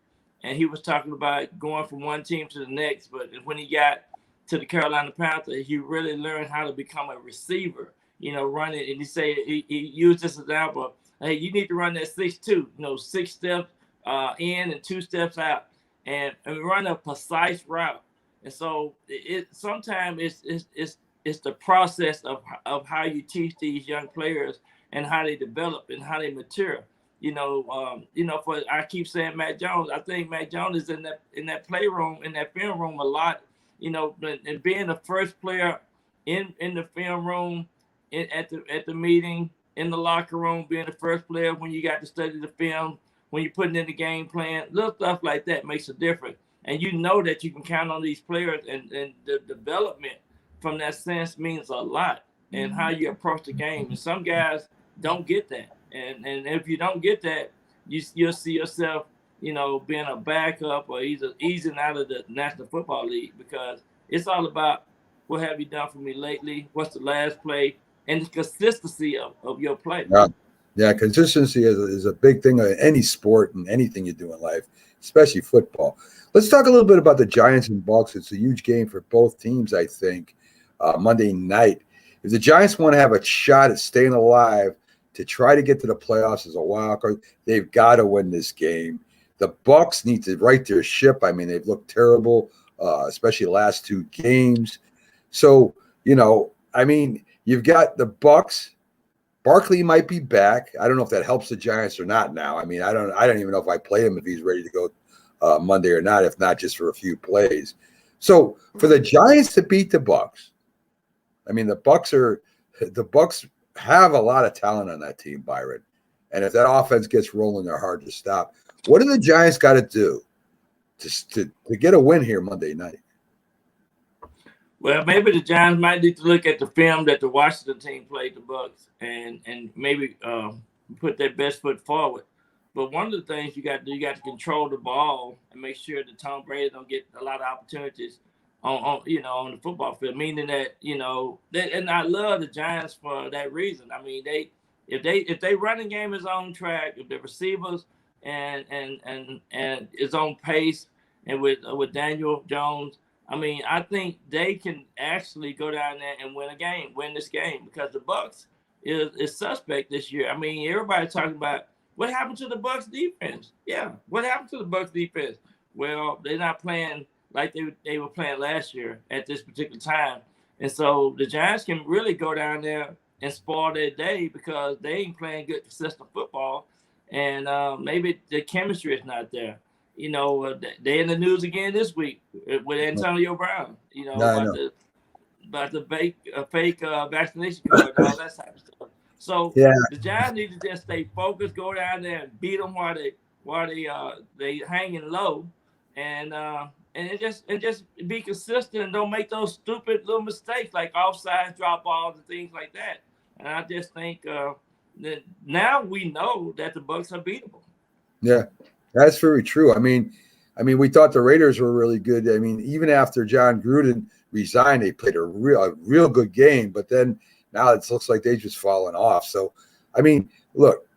B: and he was talking about going from one team to the next. But when he got to the Carolina Panthers, he really learned how to become a receiver, running. And he used this example. Hey, you need to run that 6-2, 6 steps in and 2 steps out, and run a precise route. And so sometimes it's the process of how you teach these young players and how they develop and how they mature. I keep saying Mac Jones. I think Mac Jones is in that playroom, in that film room a lot. And being the first player in the film room, at the meeting, in the locker room, being the first player when you got to study the film when you're putting in the game plan. Little stuff like that makes a difference. And you know that you can count on these players, and the development from that sense means a lot, and how you approach the game. And some guys don't get that. And if you don't get that, you'll see yourself, being a backup or either easing out of the National Football League, because it's all about what have you done for me lately, what's the last play, and the consistency of your play.
A: Yeah, consistency is a big thing in any sport and anything you do in life, especially football. Let's talk a little bit about the Giants and Bucs. It's a huge game for both teams, I think, Monday night. If the Giants want to have a shot at staying alive to try to get to the playoffs as a wild card, they've got to win this game. The Bucs need to right their ship. I mean, they've looked terrible, especially the last two games. So, you've got the Bucs. Barkley might be back. I don't know if that helps the Giants or not now. I mean, I don't even know if I play him if he's ready to go Monday or not, if not just for a few plays. So for the Giants to beat the Bucs, I mean, the Bucs have a lot of talent on that team, Byron. And if that offense gets rolling, they're hard to stop. What do the Giants got to do to get a win here Monday night?
B: Well, maybe the Giants might need to look at the film that the Washington team played the Bucs and maybe put their best foot forward. But one of the things you got to do, you got to control the ball and make sure that Tom Brady don't get a lot of opportunities on the football field. Meaning that and I love the Giants for that reason. I mean, if they running game is on track, if the receivers and is on pace, and with Daniel Jones, I mean, I think they can actually go down there and win this game, because the Bucs is suspect this year. I mean, everybody's talking about what happened to the Bucs defense. Yeah, what happened to the Bucs defense? Well, they're not playing like they were playing last year at this particular time. And so the Giants can really go down there and spoil their day, because they ain't playing good, consistent football. And maybe the chemistry is not there. They're in the news again this week with Antonio Brown, about the fake vaccination card and all that type of stuff. So the Giants need to just stay focused, go down there and beat them while they hanging low, and just be consistent and don't make those stupid little mistakes like offsides, drop balls, and things like that. And I just think that now we know that the Bucs are beatable.
A: Yeah. That's very true. I mean, we thought the Raiders were really good. I mean, even after John Gruden resigned, they played a real good game. But then now it looks like they just fallen off. So, I mean, look,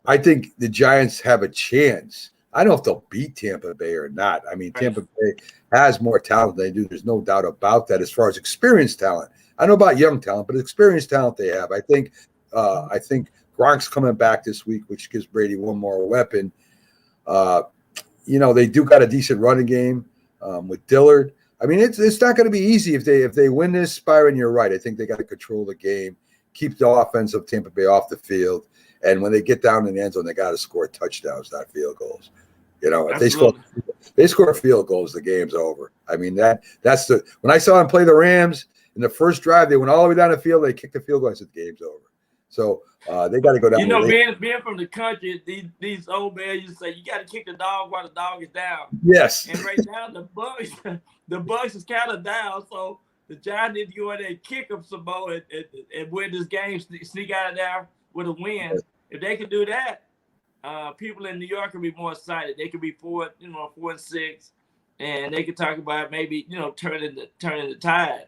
A: I think the Giants have a chance. I don't know if they'll beat Tampa Bay or not. I mean, Tampa Bay has more talent than they do. There's no doubt about that as far as experienced talent. I don't know about young talent, but experienced talent they have. I think Gronk's coming back this week, which gives Brady one more weapon. They do got a decent running game with Dillard. I mean, it's not going to be easy if they win this, Byron. You're right. I think they got to control the game, keep the offense of Tampa Bay off the field, and when they get down in the end zone, they got to score touchdowns, not field goals. If they score field goals, the game's over. I mean, that's when I saw them play the Rams in the first drive, they went all the way down the field, they kicked the field goal, I said the game's over. So they got to go down.
B: Being from the country, these old men used to say you got to kick the dog while the dog is down.
A: Yes.
B: And right now the Bucs is kind of down, so the Giants need to go in there and kick them some more and win this game, sneak out of there with a win. If they can do that, people in New York will be more excited. They could be 4-6, and they could talk about maybe turning the tide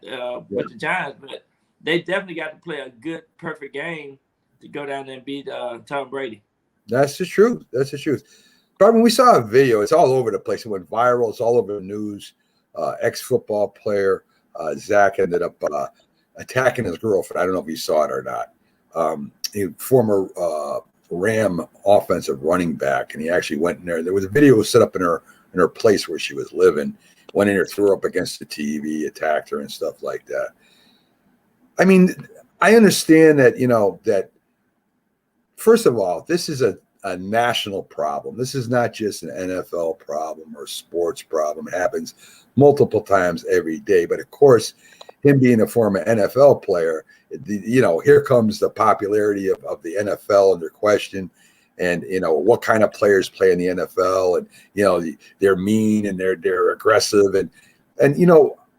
B: with the Giants, but they definitely got to play a good, perfect game to go down there and beat Tom Brady.
A: That's the truth. That's the truth. Carmen, we saw a video. It's all over the place. It went viral. It's all over the news. Ex-football player Zach ended up attacking his girlfriend. I don't know if you saw it or not. A former Ram offensive running back, and he actually went in there. There was a video set up in her place where she was living. Went in there, threw her up against the TV, attacked her, and stuff like that. I mean, I understand that, that first of all, this is a national problem. This is not just an NFL problem or sports problem. It happens multiple times every day. But of course, him being a former NFL player, here comes the popularity of the NFL under question. and what kind of players play in the NFL, and they're mean and they're aggressive, and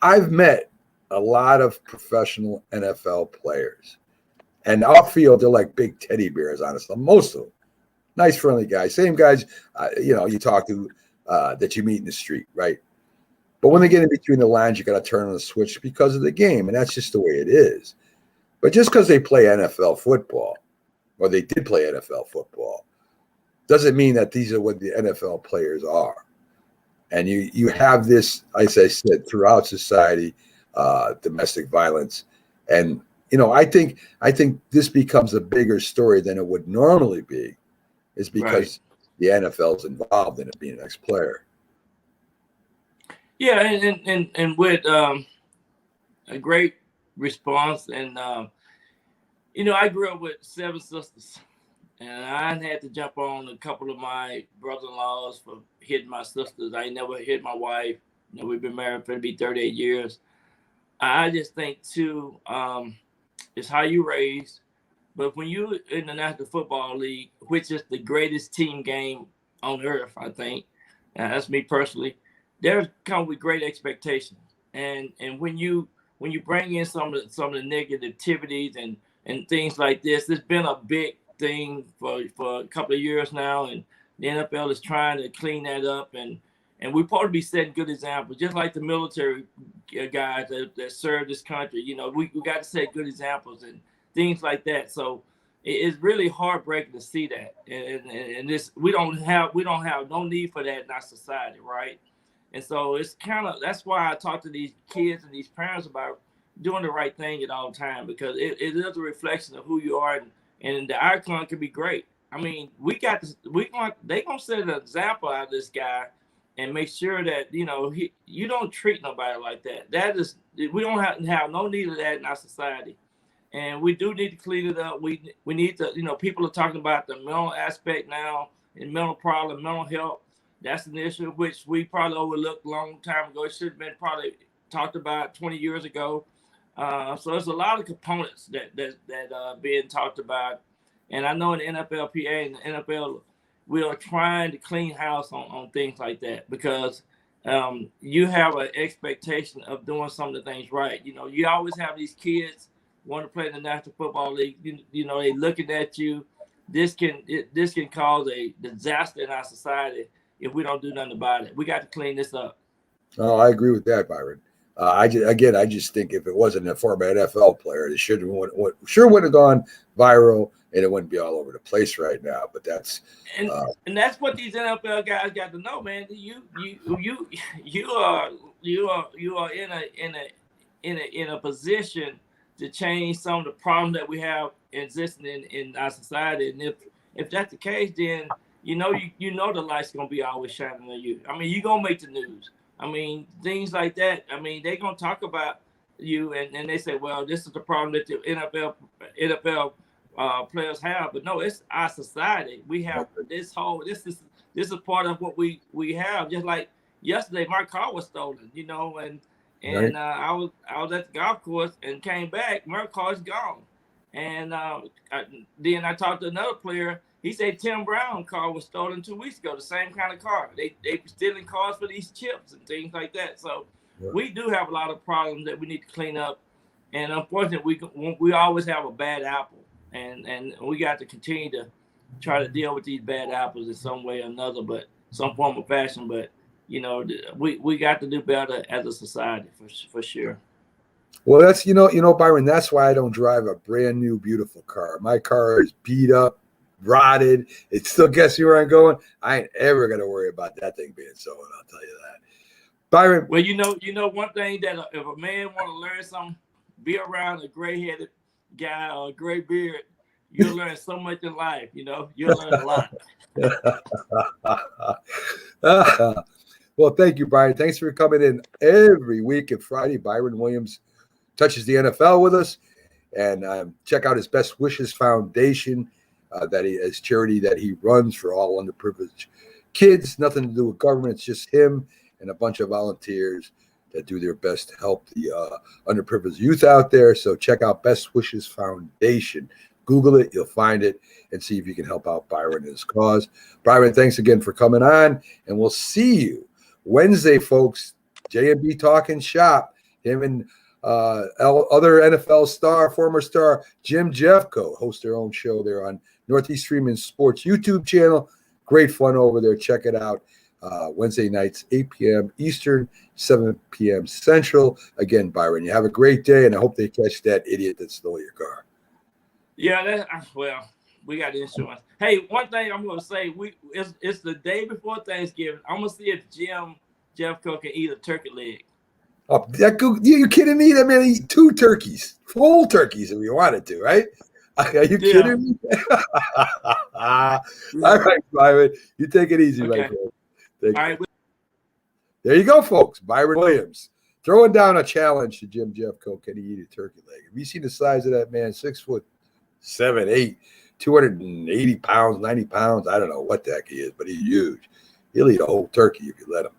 A: I've met a lot of professional NFL players, and off field they're like big teddy bears. Honestly, most of them nice, friendly guys, same guys you talk to that you meet in the street, right? But when they get in between the lines, you got to turn on the switch because of the game, and that's just the way it is. But just because they play NFL football, or they did play NFL football, doesn't mean that these are what the NFL players are. And you have this, as I said, throughout society, domestic violence, and I think this becomes a bigger story than it would normally be, is because the NFL is involved in it being an ex-player.
B: Yeah, and with a great response, and I grew up with 7 sisters, and I had to jump on a couple of my brother-in-laws for hitting my sisters. I never hit my wife. We've been married for 38 years. I just think too, it's how you raise. But when you in the National Football League, which is the greatest team game on earth, I think, that's me personally, there come with great expectations. And when you bring in some of the negativities and things like this, it's been a big thing for a couple of years now, and the NFL is trying to clean that up, and we're supposed to be setting good examples, just like the military guys that serve this country. We got to set good examples and things like that. So it's really heartbreaking to see that, and this we don't have no need for that in our society, right? And so it's that's why I talk to these kids and these parents about doing the right thing at all time, because it is a reflection of who you are, and the icon can be great. I mean, they gonna set an example out of this guy and make sure that you don't treat nobody like that. That is, we don't have no need of that in our society, and we do need to clean it up. We need to, people are talking about the mental aspect now, and mental problem, mental health. That's an issue which we probably overlooked a long time ago. It should have been probably talked about 20 years ago. So there's a lot of components that being talked about. And I know in the NFLPA and the NFL, we are trying to clean house on things like that, because you have an expectation of doing some of the things right. You always have these kids want to play in the National Football League. They looking at you. This can cause a disaster in our society if we don't do nothing about it. We got to clean this up.
A: Oh, I agree with that, Byron. I just think if it wasn't a former NFL player, it would have gone viral, and it wouldn't be all over the place right now. But that's
B: and that's what these NFL guys got to know, man. You are in a position to change some of the problems that we have existing in our society. And if that's the case, then the light's gonna be always shining on you. I mean, you're gonna make the news. I mean, things like that. I mean, they're gonna talk about you, and they say, well, this is the problem that the NFL players have. But no, it's our society. We have this is part of what we have. Just like yesterday, my car was stolen, and I was at the golf course and came back, my car's gone. And then I talked to another player. He said Tim Brown car was stolen 2 weeks ago, the same kind of car. They stealing cars for these chips and things like that. So we do have a lot of problems that we need to clean up. And unfortunately, we always have a bad apple. And we got to continue to try to deal with these bad apples in some way or another, but some form of fashion. But, we got to do better as a society for sure.
A: Well, that's, Byron, that's why I don't drive a brand new, beautiful car. My car is beat up, rotted. It still gets me where I'm going. I ain't ever going to worry about that thing being stolen. I'll tell you that. Byron.
B: Well, one thing that if a man want to learn something, be around a gray-headed guy or a gray beard, you'll learn so much in life. You'll learn a
A: lot. Well, thank you, Byron. Thanks for coming in every week and Friday. Byron Williams touches the NFL with us, and check out his Best Wishes Foundation, his charity that he runs for all underprivileged kids. Nothing to do with government. It's just him and a bunch of volunteers that do their best to help the underprivileged youth out there. So check out Best Wishes Foundation. Google it, you'll find it, and see if you can help out Byron in his cause. Byron, thanks again for coming on, and we'll see you Wednesday, folks. J&B Talking Shop. Him and other NFL former star Jim Jeffco host their own show there on Northeast Streaming Sports YouTube channel. Great fun over there. Check it out. Wednesday nights, 8 p.m. Eastern, 7 p.m. Central. Again, Byron, you have a great day, and I hope they catch that idiot that stole your car.
B: Yeah, well, we got insurance. Hey, one thing I'm gonna say, it's the day before Thanksgiving. I'm gonna see if Jim Jeffco can eat a turkey leg.
A: Oh, you kidding me? That man eat 2 turkeys, full turkeys, if you wanted to, right? Are you kidding me? All right, Byron, you take it easy, my friend. All right. There you go, folks. Byron Williams throwing down a challenge to Jim Jeffco. Can he eat a turkey leg? Have you seen the size of that man? 6'7", 8, 280 pounds, 90 pounds. I don't know what the heck he is, but he's huge. He'll eat a whole turkey if you let him.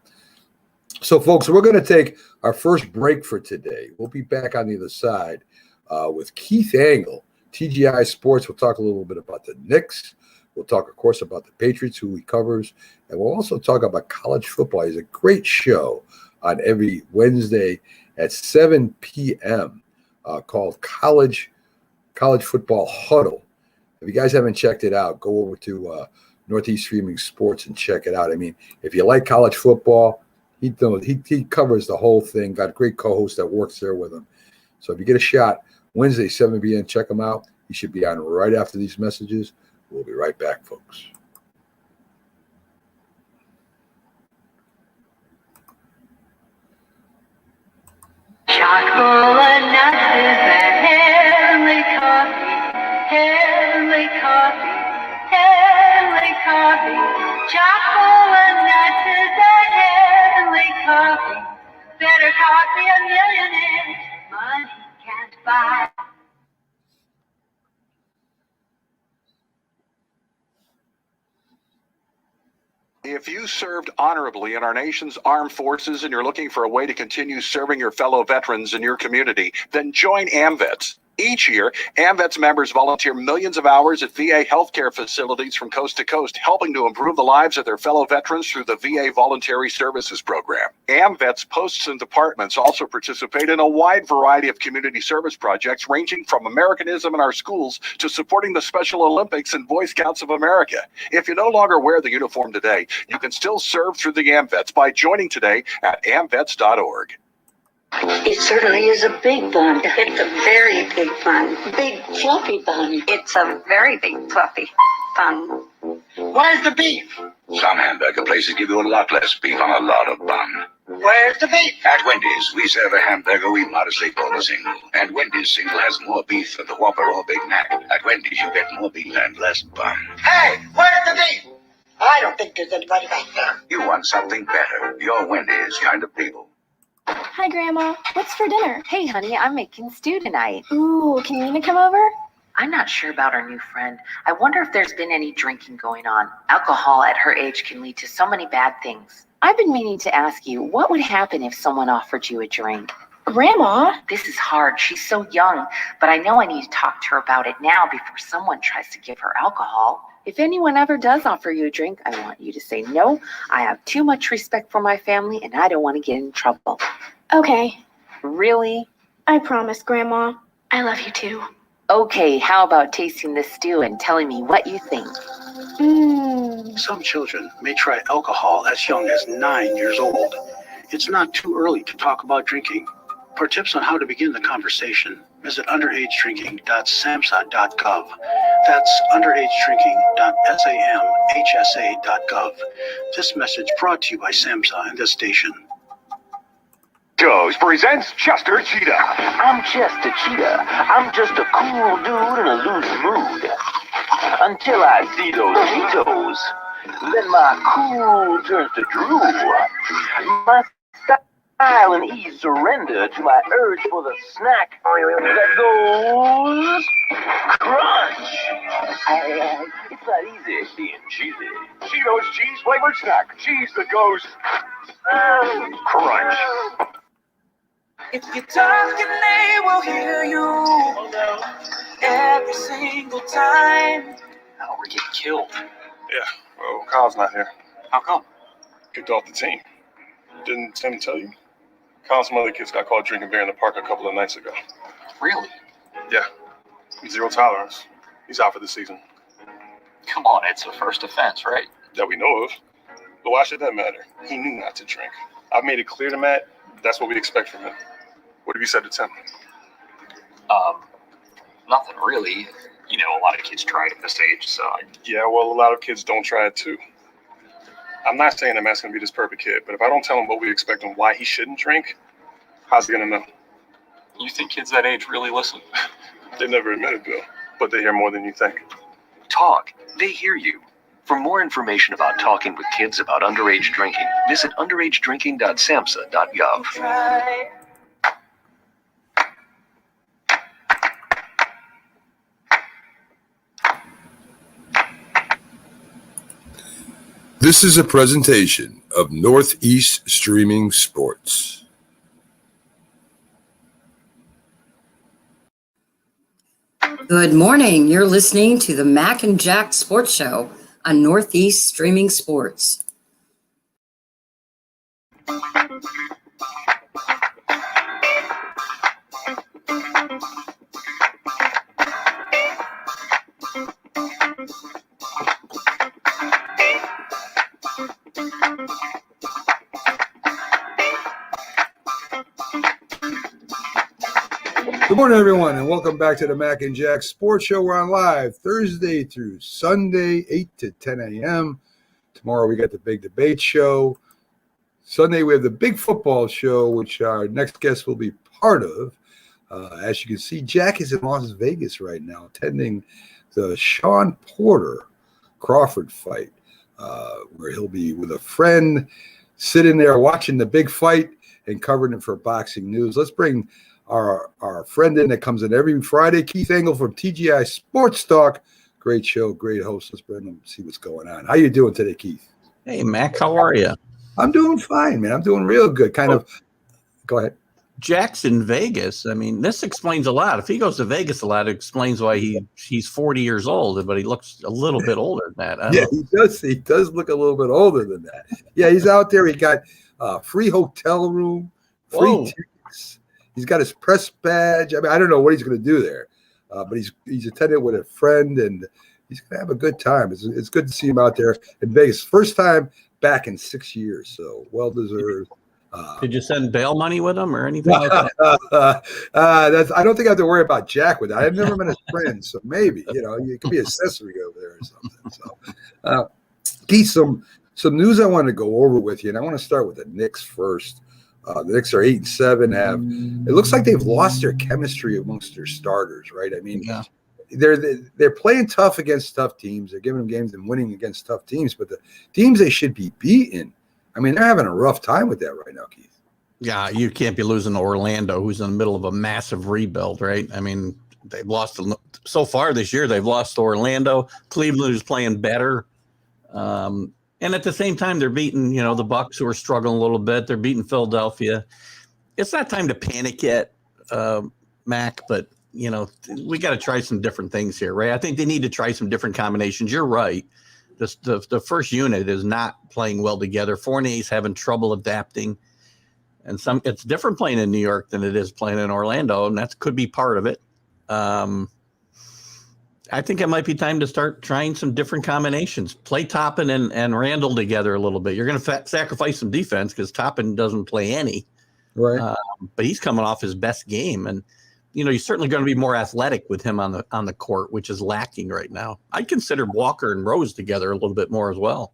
A: So, folks, we're going to take our first break for today. We'll be back on the other side with Keith Angle, TGI Sports. We'll talk a little bit about the Knicks. We'll talk, of course, about the Patriots, who he covers. And we'll also talk about college football. He's a great show on every Wednesday at 7 p.m. Called College Football Huddle. If you guys haven't checked it out, go over to Northeast Streaming Sports and check it out. I mean, if you like college football, he covers the whole thing. Got a great co-host that works there with him. So if you get a shot, Wednesday, 7 p.m., check him out. He should be on right after these messages. We'll be right back, folks.
C: Chocolate nuts is that heavenly coffee, heavenly coffee. Chocolate nuts is that heavenly coffee. Better coffee a millionaire money can't buy.
D: If you served honorably in our nation's armed forces and you're looking for a way to continue serving your fellow veterans in your community, then join AMVETS. Each year, AMVETS members volunteer millions of hours at VA healthcare facilities from coast to coast, helping to improve the lives of their fellow veterans through the VA Voluntary Services Program. AMVETS posts and departments also participate in a wide variety of community service projects, ranging from Americanism in our schools to supporting the Special Olympics and Boy Scouts of America. If you no longer wear the uniform today, you can still serve through the AMVETS by joining today at amvets.org.
E: It certainly is a big bun. It's a very big bun. Big fluffy bun. It's a very big fluffy bun.
F: Where's the beef? Some hamburger places give you a lot less beef on a lot of bun. Where's the beef? At Wendy's, we serve a hamburger we modestly call a single. And Wendy's single has more beef than the Whopper or Big Mac. At Wendy's, you get more beef and less bun. Hey, where's the beef? I don't think there's anybody back there. You want something better. You're Wendy's kind of people.
G: Hi, Grandma. What's for dinner?
H: Hey, honey, I'm making stew tonight.
G: Ooh, can Nina come over?
H: I'm not sure about our new friend. I wonder if there's been any drinking going on. Alcohol at her age can lead to so many bad things. I've been meaning to ask you, what would happen if someone offered you a drink?
G: Grandma?
H: This is hard. She's so young, but I know I need to talk to her about it now before someone tries to give her alcohol. If anyone ever does offer you a drink, I want you to say no. I have too much respect for my family, and I don't want to get in trouble.
G: Okay.
H: Really?
G: I promise, Grandma. I love you too.
H: Okay, how about tasting this stew and telling me what you think?
I: Some children may try alcohol as young as 9 years old. It's not too early to talk about drinking. For tips on how to begin the conversation, visit underagedrinking.samhsa.gov. That's underagedrinking.samhsa.gov. This message brought to you by SAMHSA and this station.
J: Joe's presents Chester Cheetah. I'm Chester Cheetah. I'm just a cool dude in a loose mood. Until I see those Cheetos. Then my cool turns to drool. My style and ease surrender to my urge for the snack that goes crunch. It's not easy being cheesy. Cheetos cheese flavored snack. Cheese that goes crunch.
C: If you talk and they will hear you.
K: every single time. Oh, we're getting killed.
L: Yeah, well, Kyle's not here.
K: How come?
L: Kicked off the team. Didn't Tim tell you? Kyle and some other kids got caught drinking beer in the park a couple of nights ago.
K: Really?
L: Yeah. Zero tolerance. He's out for the season.
K: Come on, it's a first offense, right?
L: That we know of. But why should that matter? He knew not to drink. I've made it clear to Matt that's what we expect from him. What have you said to Tim?
K: Nothing really. You know, a lot of kids try it at this age, so
L: Yeah, well, a lot of kids don't try it too. I'm not saying that Matt's going to be this perfect kid, but if I don't tell him what we expect and why he shouldn't drink, how's he going to know?
K: You think kids that age really listen?
L: They never admit it, Bill, but they hear more than you think.
J: Talk. They hear you. For more information about talking with kids about underage drinking, visit underagedrinking.samhsa.gov.
K: Try.
A: This is a presentation of Northeast Streaming Sports.
M: Good morning. You're listening to the Mac and Jack Sports Show on Northeast Streaming Sports.
A: Good morning, everyone, and welcome back to the Mac and Jack Sports Show. We're on live Thursday through Sunday, 8 to 10 a.m. Tomorrow we got the Big Debate Show. Sunday we have the Big Football Show, which our next guest will be part of. As you can see, Jack is in Las Vegas right now, attending the Sean Porter Crawford fight, where he'll be with a friend, sitting there watching the big fight and covering it for Boxing News. Let's bring our friend in that comes in every Friday, Keith Engel from TGI Sports Talk. Great show, great host. Let's bring him, see what's going on. How you doing today, Keith?
N: Hey, Mac, how are you?
A: I'm doing fine, man. I'm doing real good. Go ahead.
N: Jack's in Vegas. I mean, this explains a lot. If he goes to Vegas a lot, it explains why he's 40 years old, but he looks a little bit older than that.
A: Yeah, he does. He does look a little bit older than that. Yeah, he's out there. He got free hotel room, free tickets. He's got his press badge. I mean, I don't know what he's going to do there, but he's attended with a friend, and he's going to have a good time. It's good to see him out there in Vegas. First time back in 6 years, so well deserved.
N: Did you send bail money with him or anything like that?
A: I don't think I have to worry about Jack with that. I've never been his friend, so maybe it could be accessory over there or something. So, Keith, some news I wanted to go over with you, and I want to start with the Knicks first. The Knicks are 8-7. It looks like they've lost their chemistry amongst their starters, right? I mean, they're playing tough against tough teams. They're giving them games and winning against tough teams, but the teams they should be beating, I mean, they're having a rough time with that right now, Keith.
N: Yeah, you can't be losing to Orlando, who's in the middle of a massive rebuild, right? I mean, they've lost so far this year. They've lost to Orlando. Cleveland is playing better. And at the same time, they're beating, the Bucks, who are struggling a little bit. They're beating Philadelphia. It's not time to panic yet, Mac, but, we got to try some different things here, right? I think they need to try some different combinations. You're right. The first unit is not playing well together. Fournier's having trouble adapting. And it's different playing in New York than it is playing in Orlando, and that could be part of it. I think it might be time to start trying some different combinations. Play Toppin and Randall together a little bit. You're going to sacrifice some defense because Toppin doesn't play any.
A: Right.
N: But he's coming off his best game. And, you're certainly going to be more athletic with him on the court, which is lacking right now. I'd consider Walker and Rose together a little bit more as well.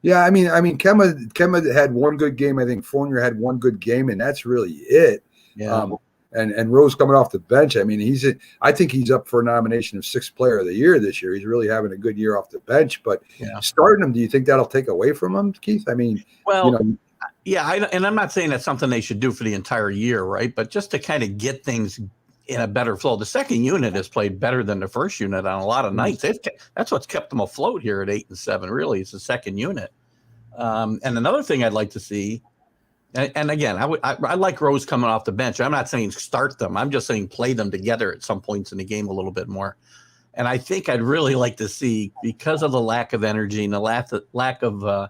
A: Yeah, I mean, Kemba had one good game. I think Fournier had one good game, and that's really it.
N: Yeah.
A: And Rose coming off the bench. I mean, I think he's up for a nomination of Sixth Player of the Year this year. He's really having a good year off the bench. But starting him, do you think that'll take away from him, Keith? I mean,
N: yeah, and I'm not saying that's something they should do for the entire year, right? But just to kind of get things in a better flow. The second unit has played better than the first unit on a lot of nights. That's what's kept them afloat here at 8-7. Really, it's the second unit. And another thing I'd like to see, And again, I like Rose coming off the bench. I'm not saying start them. I'm just saying play them together at some points in the game a little bit more. And I think I'd really like to see, because of the lack of energy and the lack of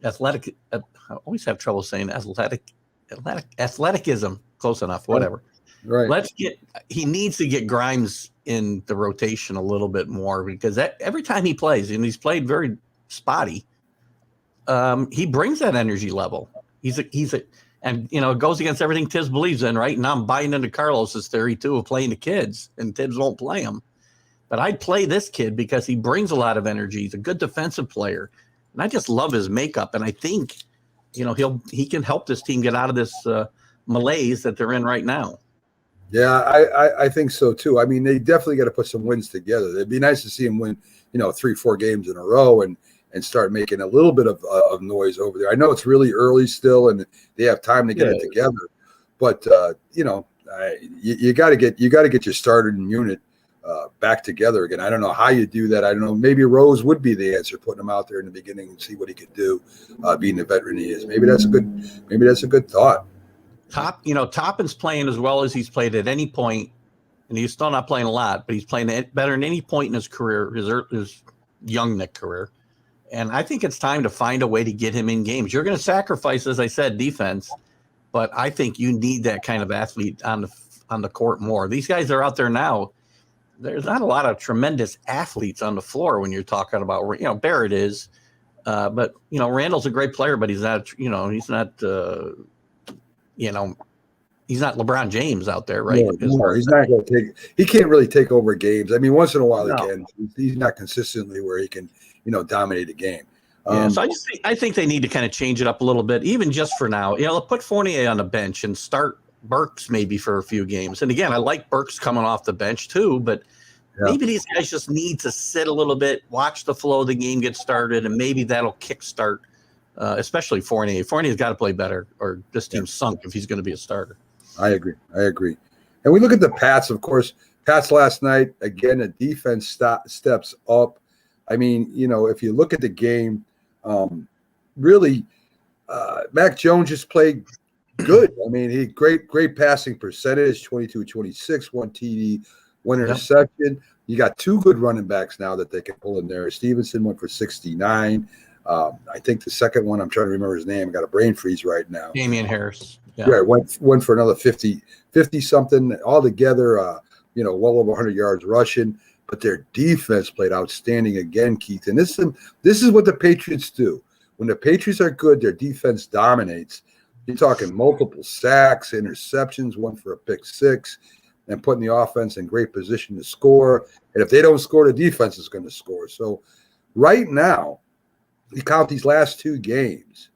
N: athletic. I always have trouble saying athleticism. Close enough. Whatever.
A: Right.
N: He needs to get Grimes in the rotation a little bit more, because every time he plays, and he's played very spotty, he brings that energy level. And it goes against everything Tibbs believes in, right? And I'm buying into Carlos's theory too of playing the kids, and Tibbs won't play him. But I'd play this kid because he brings a lot of energy. He's a good defensive player, and I just love his makeup. And I think, he can help this team get out of this malaise that they're in right now.
A: Yeah, I think so too. I mean, they definitely got to put some wins together. It'd be nice to see him win, 3-4 games in a row and start making a little bit of noise over there. I know it's really early still, and they have time to get it together. But you got to get your starting unit back together again. I don't know how you do that. I don't know. Maybe Rose would be the answer, putting him out there in the beginning and see what he could do, being the veteran he is. Maybe that's a good thought.
N: Toppin's playing as well as he's played at any point, and he's still not playing a lot, but he's playing better than any point in his career, his young Nick career. And I think it's time to find a way to get him in games. You're going to sacrifice, as I said, defense, but I think you need that kind of athlete on the court more. These guys are out there now. There's not a lot of tremendous athletes on the floor when you're talking about, Barrett is, but Randall's a great player, but he's not, he's not LeBron James out there, right?
A: No, he's not going to he can't really take over games. I mean, once in a while he can. He's not consistently where he can, dominate a game.
N: So I think they need to kind of change it up a little bit, even just for now. Put Fournier on the bench and start Burks maybe for a few games. And again, I like Burks coming off the bench too, but maybe these guys just need to sit a little bit, watch the flow of the game get started, and maybe that'll kickstart, especially Fournier. Fournier's got to play better, or this team's sunk if he's going to be a starter.
A: I agree. And we look at the Pats, of course. Pats last night, again, the defense steps up. I mean, if you look at the game, really, Mac Jones just played good. I mean, he great passing percentage, 22-26, 1 TD, 1 interception. You got 2 good running backs now that they can pull in there. Stevenson went for 69. I think the second one, I'm trying to remember his name. I got a brain freeze right now.
N: Damian Harris.
A: Yeah, went for another 50 something altogether. Well over 100 yards rushing. But their defense played outstanding again, Keith. And this is what the Patriots do. When the Patriots are good, their defense dominates. You're talking multiple sacks, interceptions, 1 for a pick 6, and putting the offense in great position to score. And if they don't score, the defense is going to score. So right now, you count these last 2 games,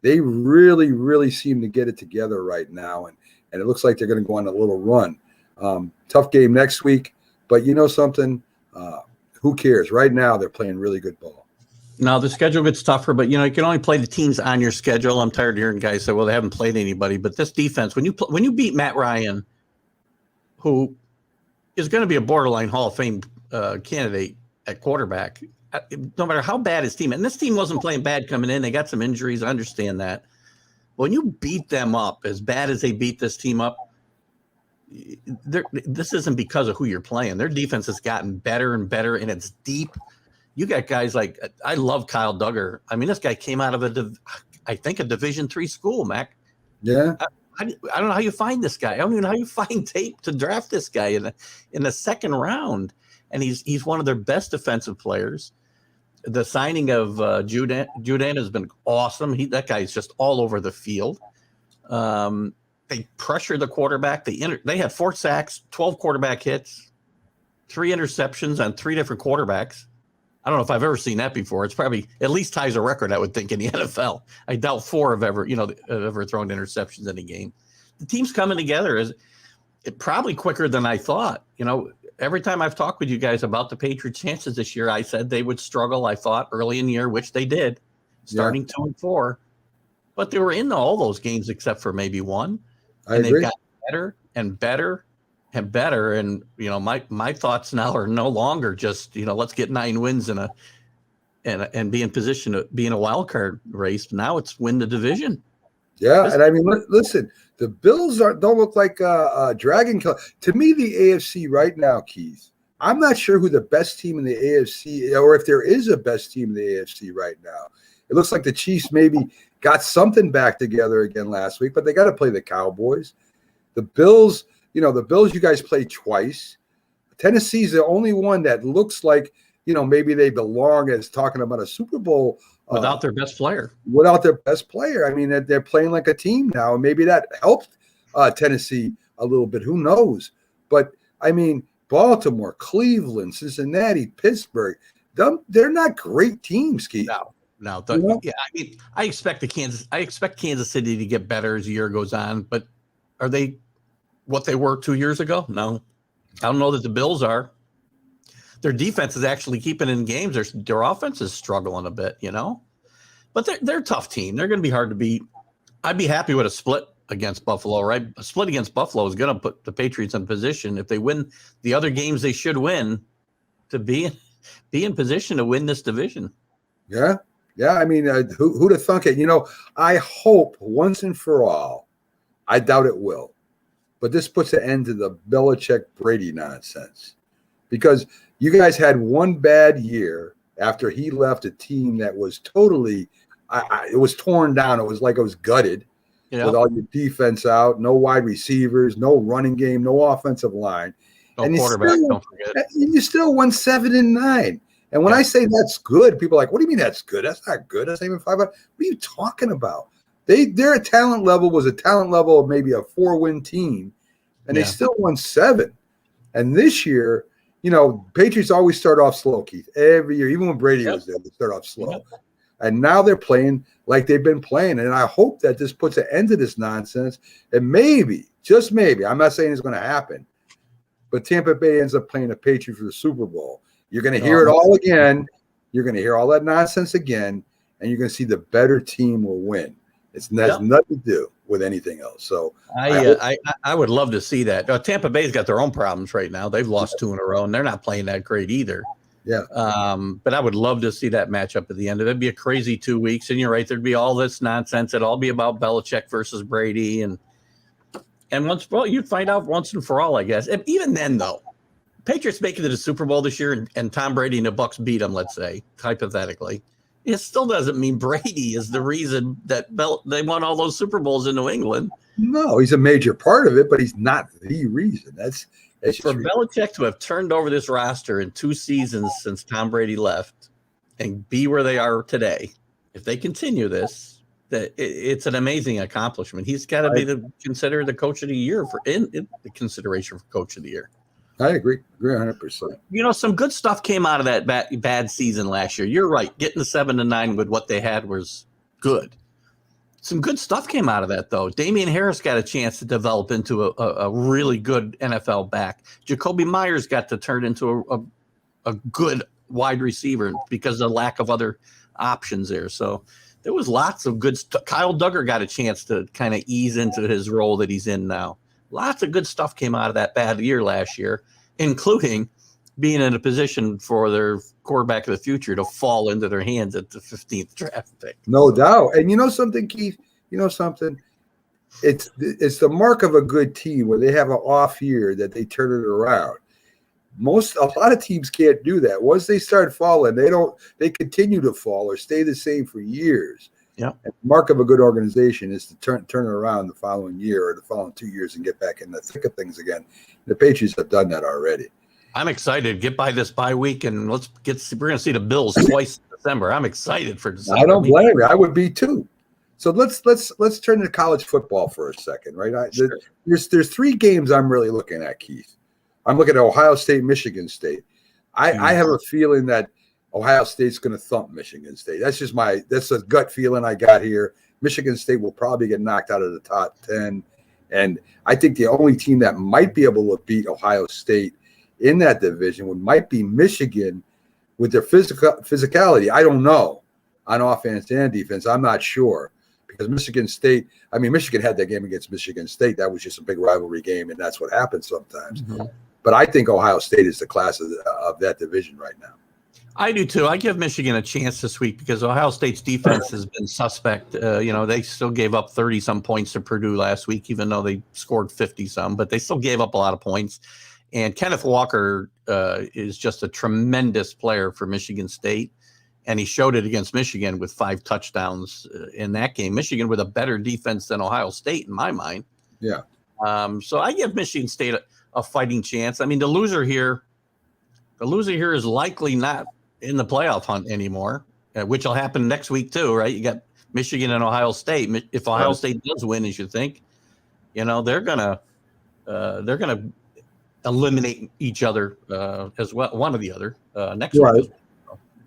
A: they really, really seem to get it together right now. And it looks like they're going to go on a little run. Tough game next week. But you know something? Who cares? Right now, they're playing really good ball.
N: Now, the schedule gets tougher, but, you can only play the teams on your schedule. I'm tired of hearing guys say, well, they haven't played anybody. But this defense, when you beat Matt Ryan, who is going to be a borderline Hall of Fame candidate at quarterback, no matter how bad his team, and this team wasn't playing bad coming in. They got some injuries. I understand that. But when you beat them up as bad as they beat this team up, this isn't because of who you're playing. Their defense has gotten better and better, and it's deep. You got guys like, I love Kyle Duggar. I mean, this guy came out of a Division III school, Mac.
A: Yeah.
N: I don't know how you find this guy. I don't even know how you find tape to draft this guy in the second round. And he's one of their best defensive players. The signing of Judon has been awesome. That guy's just all over the field. They pressure the quarterback. They had 4 sacks, 12 quarterback hits, 3 interceptions on 3 different quarterbacks. I don't know if I've ever seen that before. It's probably at least ties a record, I would think, in the NFL. I doubt 4 have ever thrown interceptions in a game. The team's coming together probably quicker than I thought. Every time I've talked with you guys about the Patriots' chances this year, I said they would struggle. I thought early in the year, which they did, starting 2-4, but they were in all those games except for maybe 1.
A: I agree.
N: They've got better and better and better. And, my thoughts now are no longer just, let's get 9 wins and be in position to be in a wild card race. Now it's win the division.
A: Yeah, and I mean, listen, the Bills don't look like Dragon Club. To me, the AFC right now, Keith, I'm not sure who the best team in the AFC, or if there is a best team in the AFC right now. It looks like the Chiefs maybe got something back together again last week, but they got to play the Cowboys. The Bills, you guys played twice. Tennessee's the only one that looks like, maybe they belong as talking about a Super Bowl.
N: Without their best player.
A: Without their best player. I mean, they're playing like a team now. And maybe that helped Tennessee a little bit. Who knows? But, I mean, Baltimore, Cleveland, Cincinnati, Pittsburgh, they're not great teams, Keith.
N: No. Yeah, I mean, I expect Kansas City to get better as the year goes on. But are they what they were 2 years ago? No. I don't know that the Bills are. Their defense is actually keeping in games. Their offense is struggling a bit, But they're a tough team. They're going to be hard to beat. I'd be happy with a split against Buffalo, right? A split against Buffalo is going to put the Patriots in position, if they win the other games they should win, to be in position to win this division.
A: Yeah. Yeah. I mean, who'd have thunk it? I hope once and for all, I doubt it will, but this puts an end to the Belichick-Brady nonsense, because you guys had one bad year after he left a team that was totally it was torn down. It was like it was gutted with all your defense out, no wide receivers, no running game, no offensive line.
N: No quarterback, don't forget.
A: You still won 7-9. And when I say that's good, people are like, what do you mean that's good? That's not good. That's not even 5. What are you talking about? Their talent level was a talent level of maybe a 4-win team, and they still won 7. And this year, Patriots always start off slow, Keith. Every year, even when Brady was there, they start off slow. Yep. And now they're playing like they've been playing. And I hope that this puts an end to this nonsense. And maybe, just maybe, I'm not saying it's going to happen, but Tampa Bay ends up playing the Patriots for the Super Bowl. You're going to hear it all again. You're going to hear all that nonsense again, and you're going to see the better team will win. It has nothing to do with anything else. So
N: I would love to see that. Tampa Bay's got their own problems right now. They've lost 2 in a row, and they're not playing that great either.
A: Yeah.
N: But I would love to see that matchup at the end of it. It'd be a crazy 2 weeks, and you're right. There'd be all this nonsense. It'd all be about Belichick versus Brady, and you'd find out once and for all, I guess. And even then, though, Patriots make it to the Super Bowl this year, and Tom Brady and the Bucs beat them. Let's say hypothetically. It still doesn't mean Brady is the reason that they won all those Super Bowls in New England.
A: No, he's a major part of it, but he's not the reason. That's
N: for Belichick to have turned over this roster in 2 seasons since Tom Brady left and be where they are today. If they continue this, it's an amazing accomplishment. He's got to be considered the coach of the year in the consideration for coach of the year.
A: I agree 100%.
N: Some good stuff came out of that bad season last year. You're right. Getting the 7-9 with what they had was good. Some good stuff came out of that, though. Damian Harris got a chance to develop into a really good NFL back. Jacoby Myers got to turn into a good wide receiver because of the lack of other options there. So there was lots of good stuff. Kyle Duggar got a chance to kind of ease into his role that he's in now. Lots of good stuff came out of that bad year last year, including being in a position for their quarterback of the future to fall into their hands at the 15th draft pick.
A: No doubt. And you know something, Keith? You know something? It's the mark of a good team when they have an off year that they turn it around. A lot of teams can't do that. Once they start falling, they continue to fall or stay the same for years.
N: Yeah.
A: And the mark of a good organization is to turn it around the following year or the following 2 years and get back in the thick of things again. The Patriots have done that already.
N: I'm excited. Get by this bye week and we're going to see the Bills twice in December. I'm excited for December.
A: I don't blame you. I would be too. So let's turn to college football for a second, right?
N: Sure.
A: There's 3 games I'm really looking at, Keith. I'm looking at Ohio State, Michigan State. I have a feeling that Ohio State's going to thump Michigan State. That's a gut feeling I got here. Michigan State will probably get knocked out of the top 10. And I think the only team that might be able to beat Ohio State in that division might be Michigan with their physicality. I don't know on offense and defense. I'm not sure because Michigan had that game against Michigan State. That was just a big rivalry game, and that's what happens sometimes. Mm-hmm. But I think Ohio State is the class of that division right now.
N: I do too. I give Michigan a chance this week because Ohio State's defense has been suspect. They still gave up 30-some points to Purdue last week, even though they scored 50-some, but they still gave up a lot of points. And Kenneth Walker is just a tremendous player for Michigan State. And he showed it against Michigan with 5 touchdowns in that game. Michigan with a better defense than Ohio State, in my mind.
A: Yeah.
N: So I give Michigan State a fighting chance. I mean, the loser here is likely not in the playoff hunt anymore, which will happen next week too, right? You got Michigan and Ohio State. If Ohio State does win, as you think, they're gonna eliminate each other as well, one or the other next week.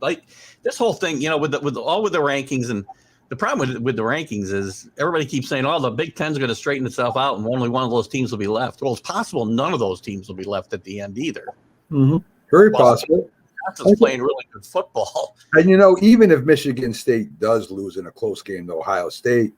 N: Like this whole thing, with the rankings, and the problem with the rankings is everybody keeps saying, "Oh, the Big Ten's going to straighten itself out, and only one of those teams will be left." Well, it's possible none of those teams will be left at the end either.
A: Mm-hmm. Very possible.
N: Wisconsin's playing really good football.
A: And even if Michigan State does lose in a close game to Ohio State,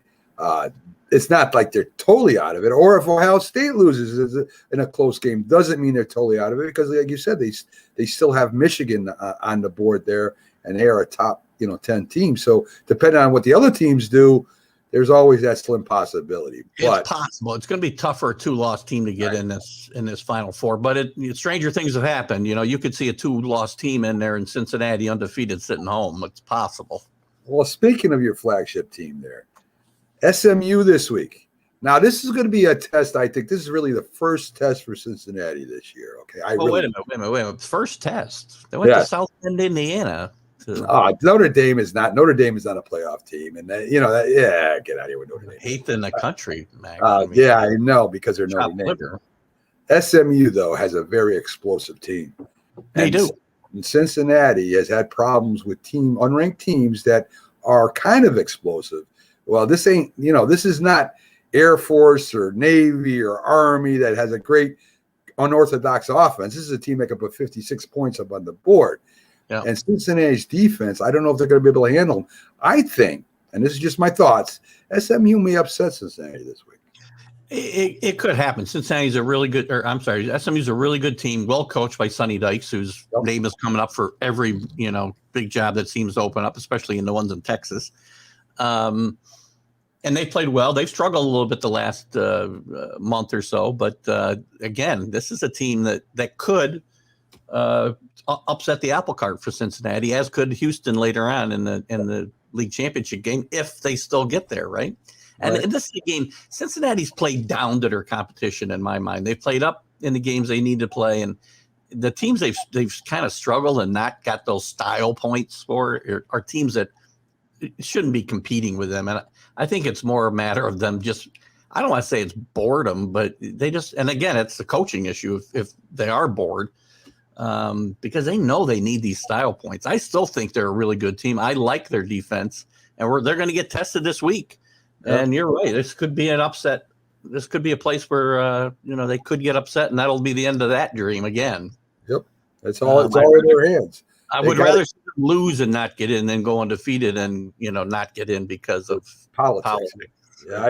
A: it's not like they're totally out of it. Or if Ohio State loses in a close game, doesn't mean they're totally out of it, because, like you said, they still have Michigan on the board there, and they are a top 10 team. So depending on what the other teams do, there's always that slim possibility. But
N: it's possible. It's going to be tough for a 2-loss team to get in this Final Four. But stranger things have happened. You could see a 2-loss team in there in Cincinnati undefeated sitting home. It's possible.
A: Well, speaking of your flagship team there, SMU this week. Now, this is going to be a test. I think this is really the first test for Cincinnati this year. Okay.
N: Wait a minute. First test. They went to South Bend, Indiana.
A: Notre Dame is not a playoff team, and get out of here with Notre Dame.
N: 8th in the country, Mac.
A: I know, because they're Notre Dame. SMU though has a very explosive team.
N: They do.
A: And Cincinnati has had problems with unranked teams that are kind of explosive. Well, this is not Air Force or Navy or Army that has a great unorthodox offense. This is a team that can put 56 points up on the board. Yeah. And Cincinnati's defense, I don't know if they're going to be able to handle them. I think, and this is just my thoughts, SMU may upset Cincinnati this week.
N: It could happen. SMU's a really good team, well coached by Sonny Dykes, whose name is coming up for every big job that seems to open up, especially in the ones in Texas. And they played well. They've struggled a little bit the last month or so, but again, this is a team that could upset the apple cart for Cincinnati, as could Houston later on in the league championship game, if they still get there, right? And in this game, Cincinnati's played down to their competition in my mind. They've played up in the games they need to play, and the teams they've kind of struggled and not got those style points for are teams that shouldn't be competing with them. And I think it's more a matter of them just, I don't want to say it's boredom, but they just, and again, it's the coaching issue if they are bored. Because they know they need these style points. I still think they're a really good team. I like their defense, and they're going to get tested this week. And you're right. This could be an upset. This could be a place where they could get upset, and that'll be the end of that dream again.
A: Yep, it's all in their hands.
N: I would rather see them lose and not get in than go undefeated and not get in because of politics.
A: Yeah, I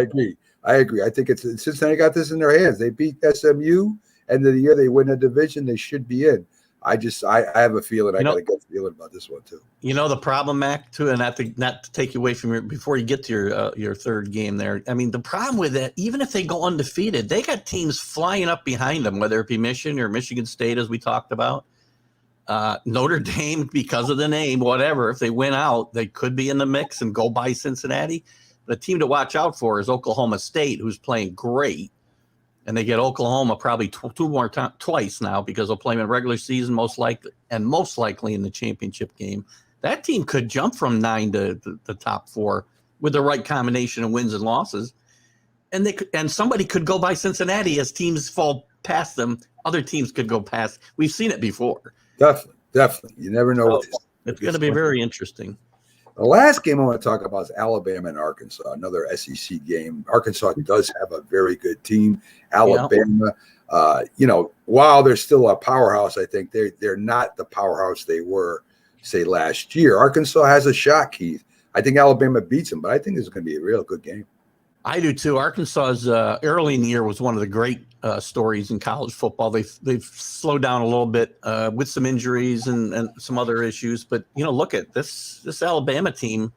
A: agree. I think Cincinnati got this in their hands. They beat SMU. End of the year, they win a division. They should be in. I have a feeling. I got a good feeling about this one too. The problem, Mac, too, and not to take you away from before you get to your third game there. I mean, the problem with that, even if they go undefeated, they got teams flying up behind them, whether it be Michigan or Michigan State, as we talked about. Notre Dame, because of the name, whatever. If they win out, they could be in the mix and go by Cincinnati. The team to watch out for is Oklahoma State, who's playing great. And they get Oklahoma probably twice now, because they'll play them in regular season most likely in the championship game. That team could jump from 9 to the top 4 with the right combination of wins and losses. And somebody could go by Cincinnati as teams fall past them. Other teams could go past. We've seen it before. Definitely. You never know.
N: It's going to be very interesting.
A: The last game I want to talk about is Alabama and Arkansas, another SEC game. Arkansas does have a very good team. Alabama, while they're still a powerhouse, I think they're not the powerhouse they were, say, last year. Arkansas has a shot, Keith. I think Alabama beats them, but I think this is going to be a real good game.
N: I do too. Arkansas's early in the year was one of the great stories in college football. They've slowed down a little bit with some injuries and some other issues. But look at this Alabama team.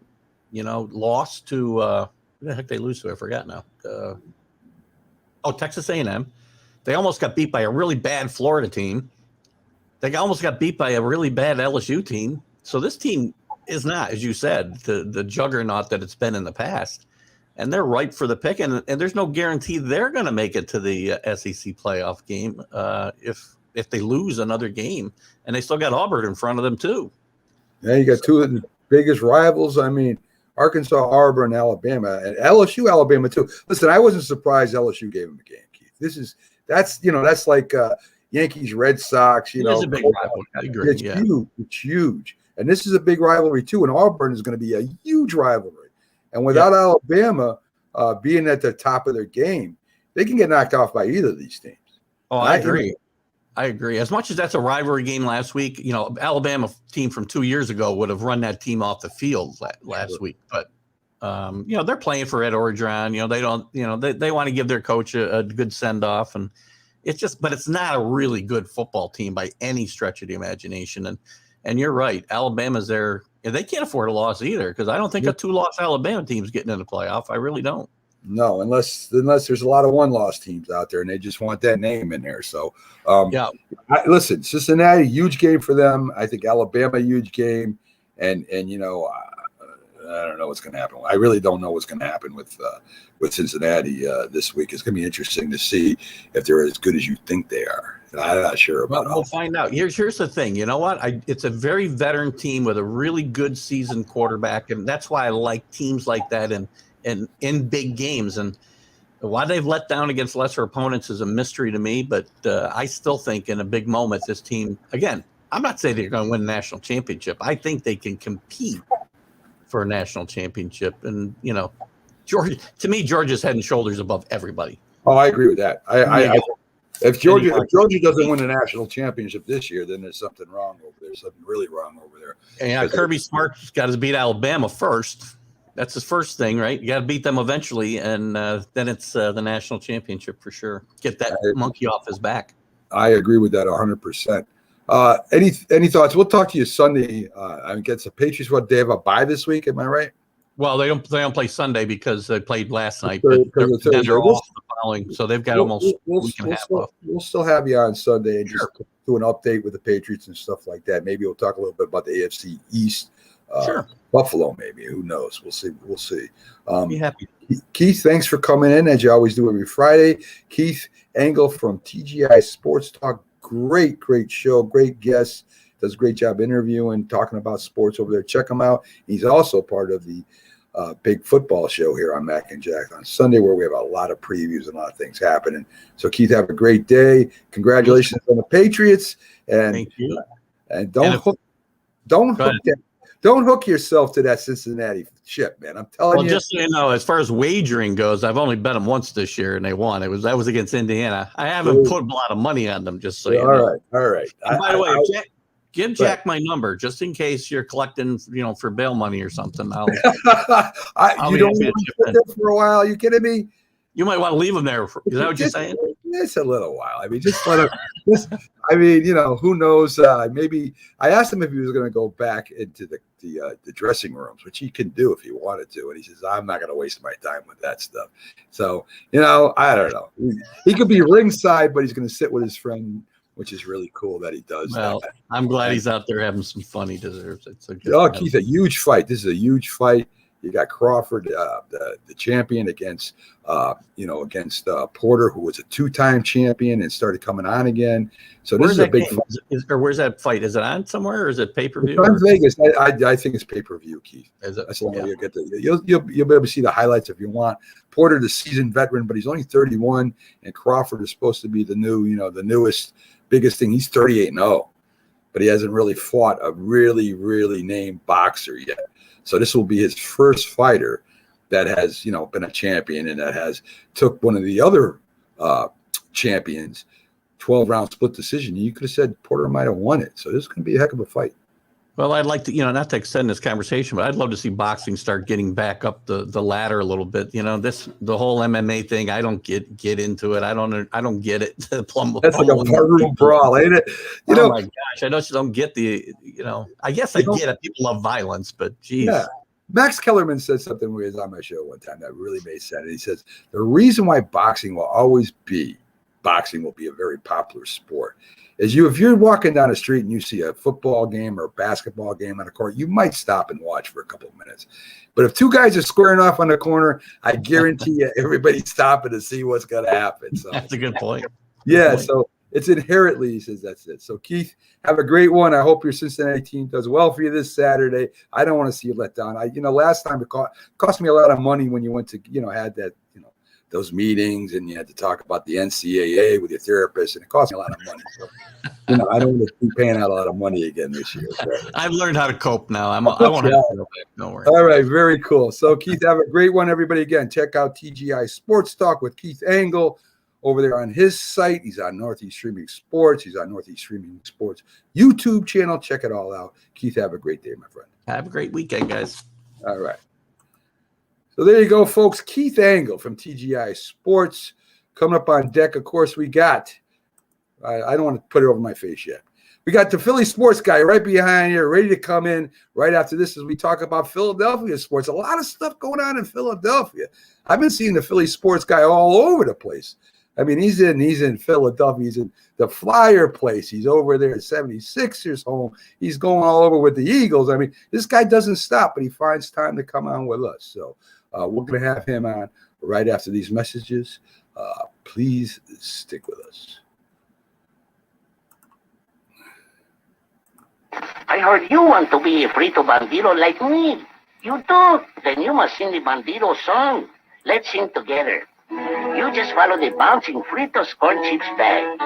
N: Lost to who the heck they lose to? I forgot now. Texas A&M. They almost got beat by a really bad Florida team. They almost got beat by a really bad LSU team. So this team is not, as you said, the juggernaut that it's been in the past. And they're ripe for the pick, and there's no guarantee they're going to make it to the SEC playoff game if they lose another game. And they still got Auburn in front of them too.
A: Yeah, you got two of the biggest rivals. I mean, Arkansas, Auburn, Alabama, and LSU, Alabama too. Listen, I wasn't surprised LSU gave them a game, Keith. That's like Yankees, Red Sox.
N: It's a big rivalry. I agree.
A: It's huge. It's huge, and this is a big rivalry too. And Auburn is going to be a huge rivalry. And without Alabama being at the top of their game, they can get knocked off by either of these teams.
N: Oh, I agree. I agree. As much as that's a rivalry game last week, Alabama team from 2 years ago would have run that team off the field last week. But, they're playing for Ed Orgeron. They don't, they want to give their coach a good send off. And but it's not a really good football team by any stretch of the imagination. And you're right. Alabama's there. They can't afford a loss either, because I don't think a 2-loss Alabama team's getting in the playoff. I really don't.
A: No, unless there's a lot of 1-loss teams out there and they just want that name in there. So, listen, Cincinnati, huge game for them. I think Alabama, huge game. And I don't know what's going to happen. I really don't know what's going to happen with Cincinnati this week. It's going to be interesting to see if they're as good as you think they are. I'm not sure about.
N: We'll find out. Here's the thing. You know what? It's a very veteran team with a really good seasoned quarterback, and that's why I like teams like that and in big games. And why they've let down against lesser opponents is a mystery to me. But I still think in a big moment, this team, again, I'm not saying they're going to win a national championship. I think they can compete for a national championship. And Georgia's head and shoulders above everybody.
A: Oh, I agree with that. If Georgia doesn't win the national championship this year, then there's something wrong over there. Something really wrong over there.
N: And Kirby Smart's got to beat Alabama first. That's his first thing, right? You got to beat them eventually, and then it's the national championship for sure. Get that monkey off his back.
A: I agree with that 100%. Any thoughts? We'll talk to you Sunday. I guess the Patriots. They have a bye this week? Am I right?
N: Well, they don't play Sunday because they played last night, but they're off the following, so they've got almost a week and a half off.
A: We'll still have you on Sunday and just do an update with the Patriots and stuff like that. Maybe we'll talk a little bit about the AFC East. Buffalo, maybe. Who knows? We'll see.
N: Be happy.
A: Keith, thanks for coming in, as you always do every Friday. Keith Engel from TGI Sports Talk. Great show. Great guest. Does a great job interviewing, talking about sports over there. Check him out. He's also part of the big football show here on Mac and Jack on Sunday, where we have a lot of previews and a lot of things happening. So, Keith, have a great day. Congratulations on the Patriots. And
N: thank you.
A: And don't hook yourself to that Cincinnati ship, man. I'm telling you.
N: Well, just so you know, as far as wagering goes, I've only bet them once this year, and they won. That was against Indiana. I haven't put a lot of money on them, just so you know.
A: All right.
N: And by the way, give Jack my number just in case you're collecting, for bail money or something.
A: You don't want to sit there for a while? Are you kidding me?
N: You might want to leave him there. Is that what you're saying?
A: It's a little while. I mean, just let him. Who knows? Maybe I asked him if he was going to go back into the dressing rooms, which he can do if he wanted to, and he says, "I'm not going to waste my time with that stuff." So, I don't know. He could be ringside, but he's going to sit with his friend, which is really cool that he does.
N: Well,
A: that.
N: I'm glad he's out there having some fun. He deserves it. So
A: Keith, a huge fight. This is a huge fight. You got Crawford, the champion, against Porter, who was a 2-time champion and started coming on again. So this is a big fight.
N: Where's that fight? Is it on somewhere, or is it pay-per-view?
A: It's on Vegas. I think it's pay-per-view, Keith.
N: Is it?
A: That's the only way you'll be able to see the highlights if you want. Porter, the seasoned veteran, but he's only 31, and Crawford is supposed to be the newest, biggest thing. He's 38-0, but he hasn't really fought a really, really named boxer yet. So this will be his first fighter that has, been a champion and that has took one of the other champions, 12-round split decision. You could have said Porter might have won it. So this is going to be a heck of a fight.
N: Well, I'd like to, not to extend this conversation, but I'd love to see boxing start getting back up the ladder a little bit. The whole MMA thing, I don't get into it. I don't get it.
A: That's like a barroom brawl, ain't it?
N: Oh my gosh, I just don't get I guess I get it. People love violence, but geez. Yeah.
A: Max Kellerman said something when he was on my show one time that really made sense. He says, the reason why boxing will be a very popular sport is if you're walking down the street and you see a football game or a basketball game on the court, you might stop and watch for a couple of minutes. But if two guys are squaring off on the corner, I guarantee you everybody's stopping to see what's going to happen. So
N: that's a good point.
A: Yeah, so it's inherently, he says, that's it. So, Keith, have a great one. I hope your Cincinnati team does well for you this Saturday. I don't want to see you let down. Last time it cost me a lot of money when you went to, had that, those meetings and you had to talk about the NCAA with your therapist, and it cost me a lot of money. So, I don't want to be paying out a lot of money again this year. So.
N: I've learned how to cope now. I want to go back. Don't worry.
A: All right, very cool. So, Keith, have a great one, everybody. Again, check out TGI Sports Talk with Keith Angle over there on his site. He's on Northeast Streaming Sports. He's on Northeast Streaming Sports YouTube channel. Check it all out. Keith, have a great day, my friend.
N: Have a great weekend, guys.
A: All right. So there you go, folks. Keith Angle from TGI Sports coming up on deck. Of course, we got, I don't want to put it over my face yet. We got the Philly sports guy right behind here, ready to come in right after this as we talk about Philadelphia sports. A lot of stuff going on in Philadelphia. I've been seeing the Philly sports guy all over the place. I mean, he's in Philadelphia. He's in the Flyer place. He's over there at 76ers home. He's going all over with the Eagles. I mean, this guy doesn't stop, but he finds time to come on with us. So we're going to have him on right after these messages. Please stick with us.
O: I heard you want to be a Frito Bandito like me. You do? Then you must sing the Bandito song. Let's sing together. You just follow the bouncing Fritos corn chips bag.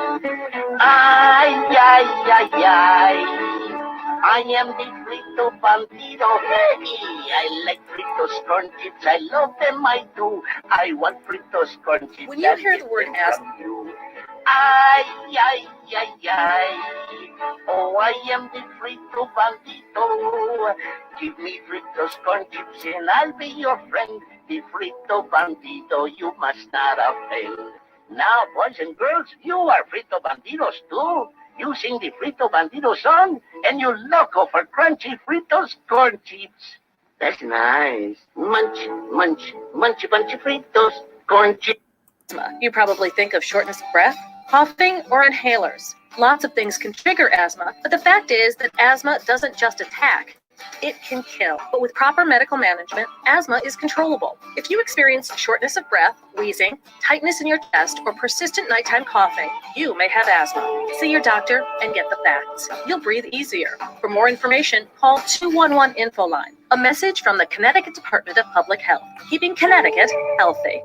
O: Ay, ay, ay, ay. I am the Frito Bandito. Hey, I like Fritos corn chips. I love them, I do. I want Fritos corn chips.
H: When you hear the word asthma,
O: ay, ay, ay, ay. Oh, I am the Frito Bandito. Give me Fritos corn chips and I'll be your friend. The Frito Bandito, you must not offend. Now, boys and girls, you are Frito Banditos too. You sing the Frito Bandito song, and you loco for crunchy Fritos corn chips. That's nice. Munch, munch, munchy bunchy Fritos corn chips.
H: you probably think of shortness of breath, coughing, or inhalers. Lots of things can trigger asthma, but the fact is that asthma doesn't just attack. It can kill. But with proper medical management, asthma is controllable. If you experience shortness of breath, wheezing, tightness in your chest, or persistent nighttime coughing, you may have asthma. See your doctor and get the facts. You'll breathe easier. For more information, call 211-INFO-LINE. A message from the Connecticut Department of Public Health, keeping Connecticut healthy.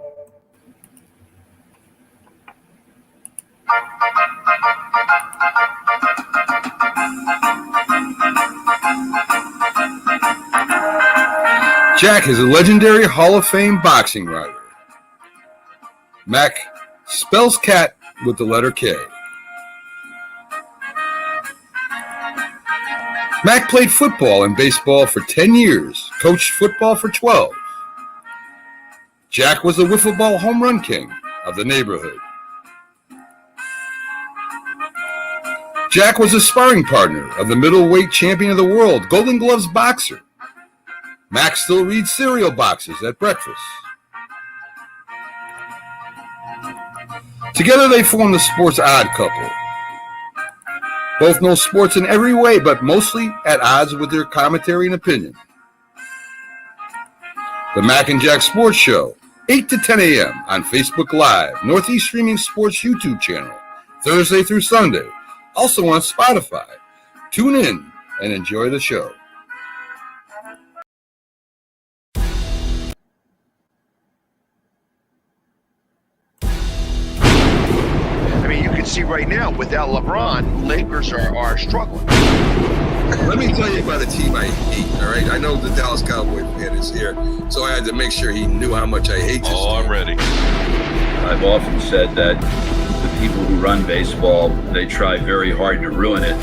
A: Jack is a legendary Hall of Fame boxing rider. Mac spells cat with the letter K. Mac played football and baseball for 10 years, coached football for 12. Jack was the wiffle ball home run king of the neighborhood. Jack was a sparring partner of the middleweight champion of the world, Golden Gloves boxer. Mac still reads cereal boxes at breakfast. Together they form the Sports Odd Couple. Both know sports in every way, but mostly at odds with their commentary and opinion. The Mac and Jack Sports Show, 8 to 10 a.m. on Facebook Live, Northeast Streaming Sports YouTube channel, Thursday through Sunday. Also on Spotify. Tune in and enjoy the show.
P: I mean, you can see right now, without LeBron, Lakers are struggling.
A: Let me tell you about a team I hate, all right? I know the Dallas Cowboy fan is here, so I had to make sure he knew how much I hate this team.
Q: I'm ready.
R: I've often said that the people who run baseball, they try very hard to ruin it.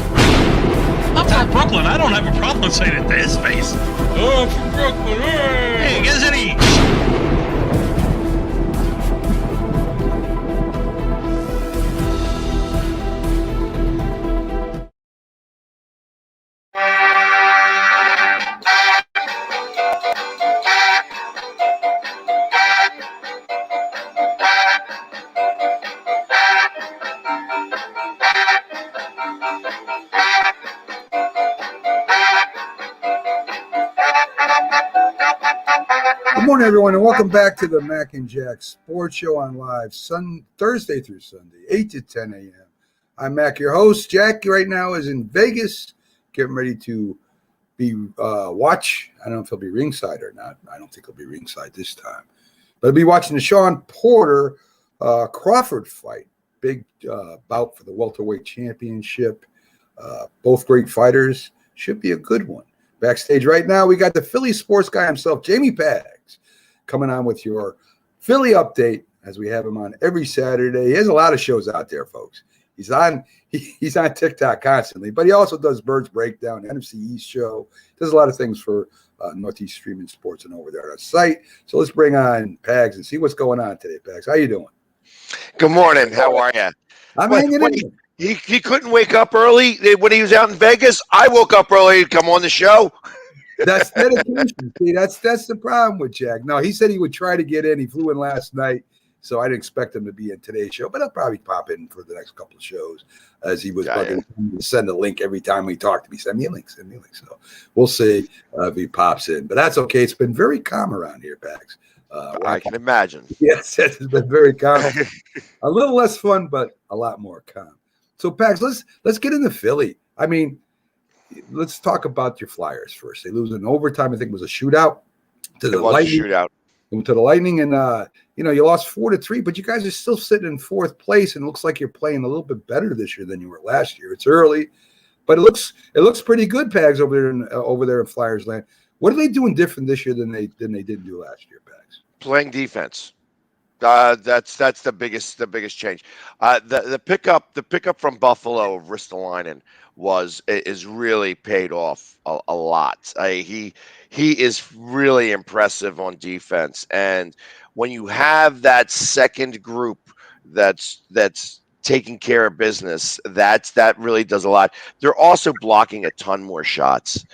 Q: I'm from Brooklyn. I don't have a problem saying it to his face. Oh, I'm from Brooklyn. Hey, guys, any?
A: Good morning, everyone, and welcome back to the Mac and Jack Sports Show on live Thursday through Sunday, 8 to 10 a.m. I'm Mac, your host. Jack right now is in Vegas, getting ready to be watch. I don't know if he'll be ringside or not. I don't think he'll be ringside this time, but he'll be watching the Sean Porter Crawford fight. Big bout for the welterweight championship. Both great fighters. Should be a good one. Backstage right now, we got the Philly sports guy himself, Jamie Pags, coming on with your Philly update, as we have him on every Saturday. He has a lot of shows out there, folks. He's on TikTok constantly, but he also does Birds Breakdown, NFC East show. Does a lot of things for Northeast Streaming Sports and over there on our site. So let's bring on Pags and see what's going on today, Pags. How you doing?
P: Good morning. How are you?
A: I'm hanging in.
P: He couldn't wake up early when he was out in Vegas. I woke up early to come on the show.
A: That's dedication. See, that's the problem with Jack. No, he said he would try to get in. He flew in last night, so I didn't expect him to be in today's show. But he'll probably pop in for the next couple of shows, as he was bugging me to send a link every time we talk to me. Send me a link. So we'll see if he pops in. But that's okay. It's been very calm around here, Pags.
P: I can imagine.
A: Yes, it's been very calm. A little less fun, but a lot more calm. So, Pags, let's get into Philly. I mean, let's talk about your Flyers first. They lose in overtime. I think it was a shootout to the Lightning. To the Lightning, and you lost 4-3, but you guys are still sitting in fourth place, and it looks like you're playing a little bit better this year than you were last year. It's early, but it looks pretty good, Pags, over there in Flyers land. What are they doing different this year than they did do last year, Pags?
P: Playing defense. That's the biggest change. The pickup from Buffalo of Ristolainen is really paid off a lot. He is really impressive on defense, and when you have that second group that's taking care of business, that really does a lot. They're also blocking a ton more shots.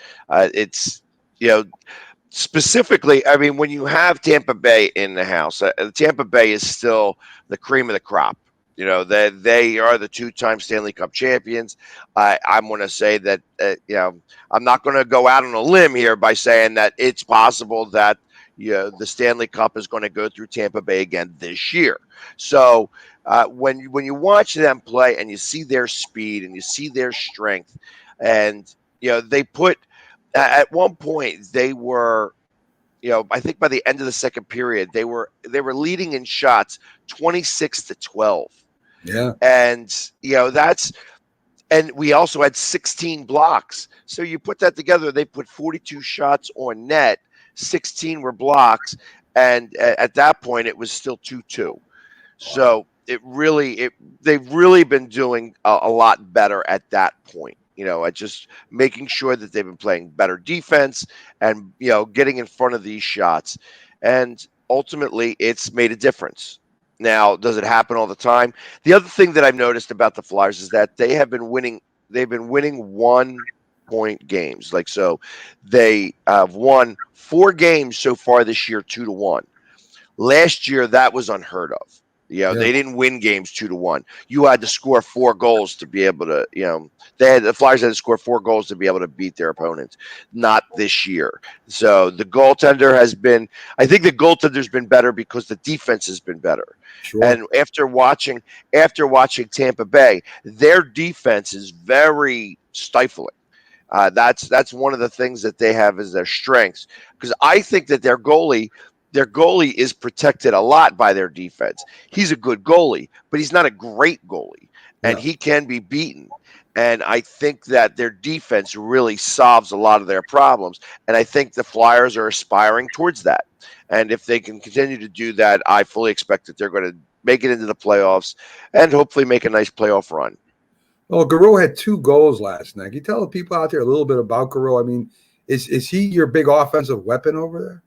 P: Specifically, I mean, when you have Tampa Bay in the house, Tampa Bay is still the cream of the crop. They are the two-time Stanley Cup champions. I'm going to say that, I'm not going to go out on a limb here by saying that it's possible that the Stanley Cup is going to go through Tampa Bay again this year. So when you watch them play and you see their speed and you see their strength, and they put. At one point, they were, I think by the end of the second period, they were leading in shots 26-12.
A: Yeah.
P: And, and we also had 16 blocks. So you put that together, they put 42 shots on net, 16 were blocks. And at that point, it was still 2-2. Wow. So they've really been doing a lot better at that point. At just making sure that they've been playing better defense and, getting in front of these shots. And ultimately, it's made a difference. Now, does it happen all the time? The other thing that I've noticed about the Flyers is that they have been winning. They've been winning 1-point games. So they have won 4 games so far this year, 2-1. Last year, that was unheard of. They didn't win games 2-1. You had to score 4 goals to be able to, the Flyers had to score 4 goals to be able to beat their opponents. Not this year. So the goaltender I think the goaltender's been better because the defense has been better.
A: Sure.
P: And after watching Tampa Bay, their defense is very stifling. That's one of the things that they have as their strengths, because I think that their goalie is protected a lot by their defense. He's a good goalie, but he's not a great goalie, and he can be beaten. And I think that their defense really solves a lot of their problems. And I think the Flyers are aspiring towards that. And if they can continue to do that, I fully expect that they're going to make it into the playoffs and hopefully make a nice playoff run.
A: Well, Garreau had 2 goals last night. Can you tell the people out there a little bit about Garreau? I mean, is he your big offensive weapon over there?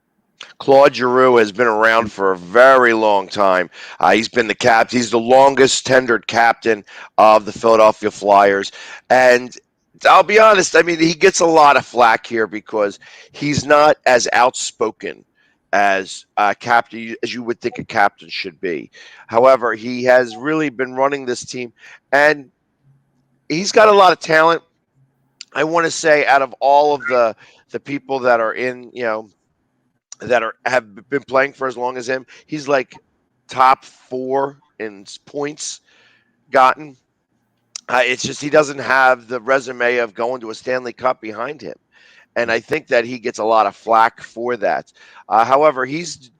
P: Claude Giroux has been around for a very long time. He's been the captain. He's the longest tenured captain of the Philadelphia Flyers. And I'll be honest, I mean, he gets a lot of flack here because he's not as outspoken as a captain as you would think a captain should be. However, he has really been running this team, and he's got a lot of talent. I want to say out of all of the people that are in, that have been playing for as long as him, he's like top 4 in points gotten. It's just he doesn't have the resume of going to a Stanley Cup behind him, and I think that he gets a lot of flack for that. However, he's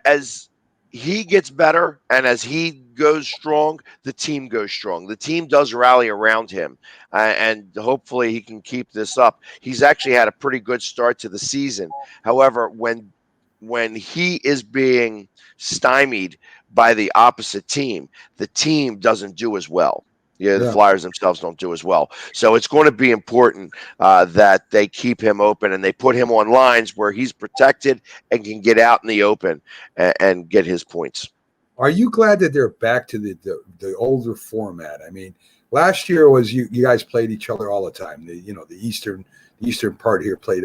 P: as he gets better and as he goes strong, the team goes strong. The team does rally around him, and hopefully he can keep this up. He's actually had a pretty good start to the season. However, when he is being stymied by the opposite team, the team doesn't do as well. The Flyers themselves don't do as well. So it's going to be important that they keep him open and they put him on lines where he's protected and can get out in the open and get his points.
A: Are you glad that they're back to the older format? I mean, last year was you guys played each other all the time. The eastern part here played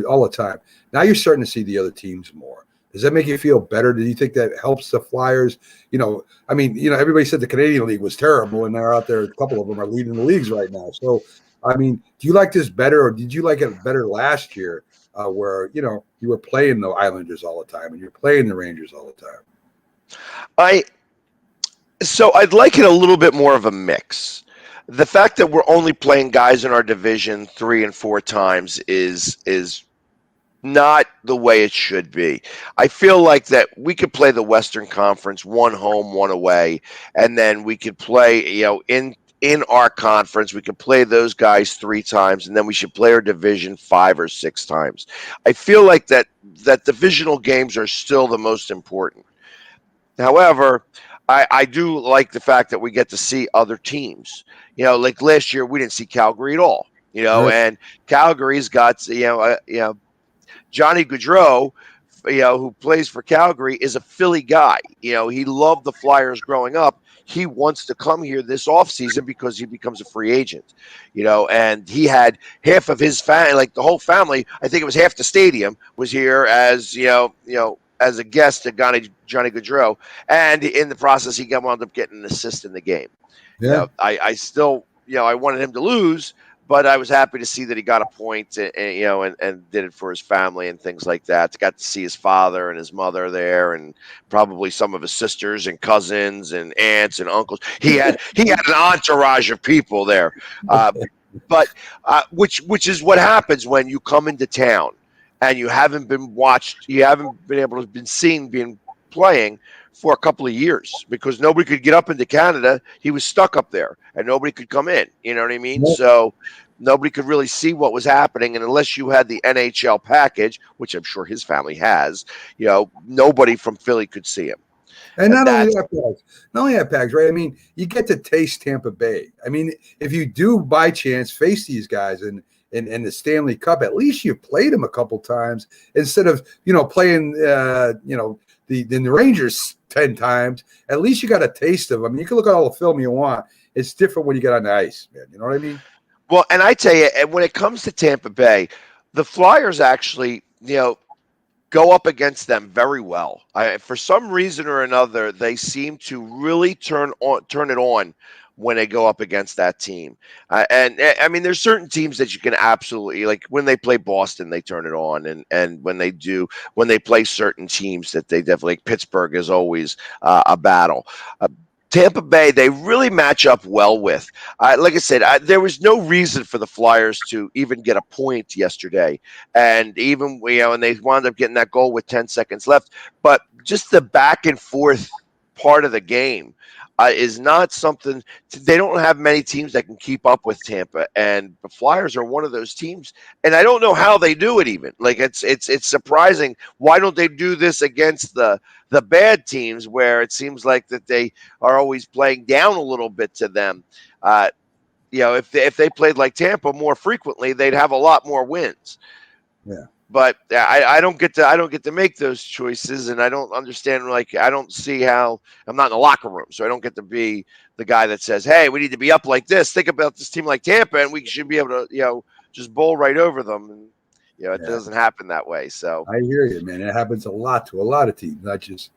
A: all the time. Now you're starting to see the other teams more. Does that make you feel better? Do you think that helps the Flyers? Everybody said the Canadian League was terrible, and they're out there. A couple of them are leading the leagues right now. So, I mean, do you like this better, or did you like it better last year, where you were playing the Islanders all the time and you're playing the Rangers all the time?
P: So I'd like it a little bit more of a mix. The fact that we're only playing guys in our division 3 and 4 times is not the way it should be. I feel like that we could play the Western Conference 1 home, 1 away, and then we could play, in our conference, we could play those guys 3 times, and then we should play our division 5 or 6 times. I feel like that divisional games are still the most important. However, I do like the fact that we get to see other teams. Like last year, we didn't see Calgary at all.
A: Right.
P: And Calgary's got Johnny Gaudreau, who plays for Calgary, is a Philly guy. He loved the Flyers growing up. He wants to come here this offseason because he becomes a free agent. And he had half of his family, like the whole family, I think it was half the stadium, was here as as a guest to Johnny Gaudreau, and in the process, he wound up getting an assist in the game.
A: Yeah,
P: I still, I wanted him to lose, but I was happy to see that he got a point, and did it for his family and things like that. Got to see his father and his mother there, and probably some of his sisters and cousins and aunts and uncles. He had an entourage of people there, but which is what happens when you come into town and you haven't been watched, you haven't been able to been seen being playing for a couple of years because nobody could get up into Canada. He was stuck up there and nobody could come in. You know what I mean?
A: Yep.
P: So nobody could really see what was happening. And unless you had the NHL package, which I'm sure his family has, nobody from Philly could see him.
A: And not only that, Pags, right? I mean, you get to taste Tampa Bay. I mean, if you do by chance face these guys in the Stanley Cup, at least you played them a couple times instead of playing the Rangers 10 times. At least you got a taste of them. You can look at all the film you want. It's different when you get on the ice, man. You know what I mean?
P: Well, and I tell you, when it comes to Tampa Bay, the Flyers actually, go up against them very well. For some reason or another, they seem to really turn it on when they go up against that team. And I mean, there's certain teams that you can absolutely, like when they play Boston, they turn it on. And when they play certain teams that they definitely, like Pittsburgh is always a battle. Tampa Bay, they really match up well with. Like I said, there was no reason for the Flyers to even get a point yesterday. And even, and they wound up getting that goal with 10 seconds left. But just the back and forth part of the game is not something they don't have many teams that can keep up with Tampa, and the Flyers are one of those teams. And I don't know how they do it. Even like it's surprising. Why don't they do this against the bad teams where it seems like that they are always playing down a little bit to them? If they played like Tampa more frequently, they'd have a lot more wins.
A: Yeah.
P: But I don't get to make those choices, and I don't understand. Like, I don't see how. I'm not in the locker room, so I don't get to be the guy that says, "Hey, we need to be up like this. Think about this team like Tampa, and we should be able to, just bowl right over them." And it doesn't happen that way. So
A: I hear you, man. It happens a lot to a lot of teams, not just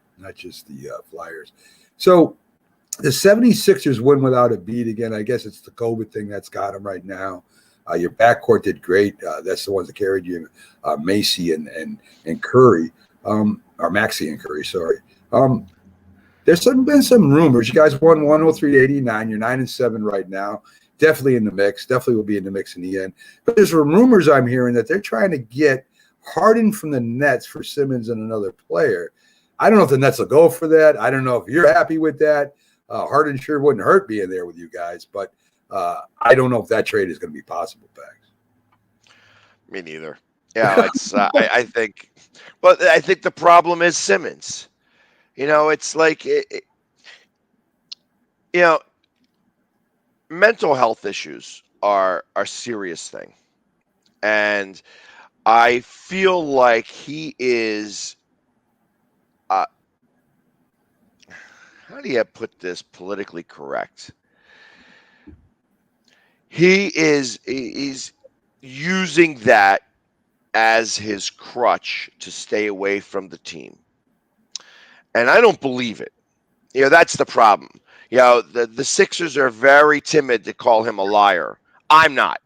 A: the Flyers. So the 76ers win without a beat again. I guess it's the COVID thing that's got them right now. Your backcourt did great. That's the ones that carried you, Macy and Curry, or Maxey and Curry. Sorry. There's been some rumors. You guys won 103-89. You're 9-7 right now. Definitely in the mix. Definitely will be in the mix in the end. But there's rumors I'm hearing that they're trying to get Harden from the Nets for Simmons and another player. I don't know if the Nets will go for that. I don't know if you're happy with that. Harden sure wouldn't hurt being there with you guys, but I don't know if that trade is going to be possible, Bags.
P: Me neither. Yeah, it's I think, but I think the problem is Simmons. It's like mental health issues are a serious thing, and I feel like he is. How do you put this politically correct? He's using that as his crutch to stay away from the team. And I don't believe it. That's the problem. The Sixers are very timid to call him a liar. I'm not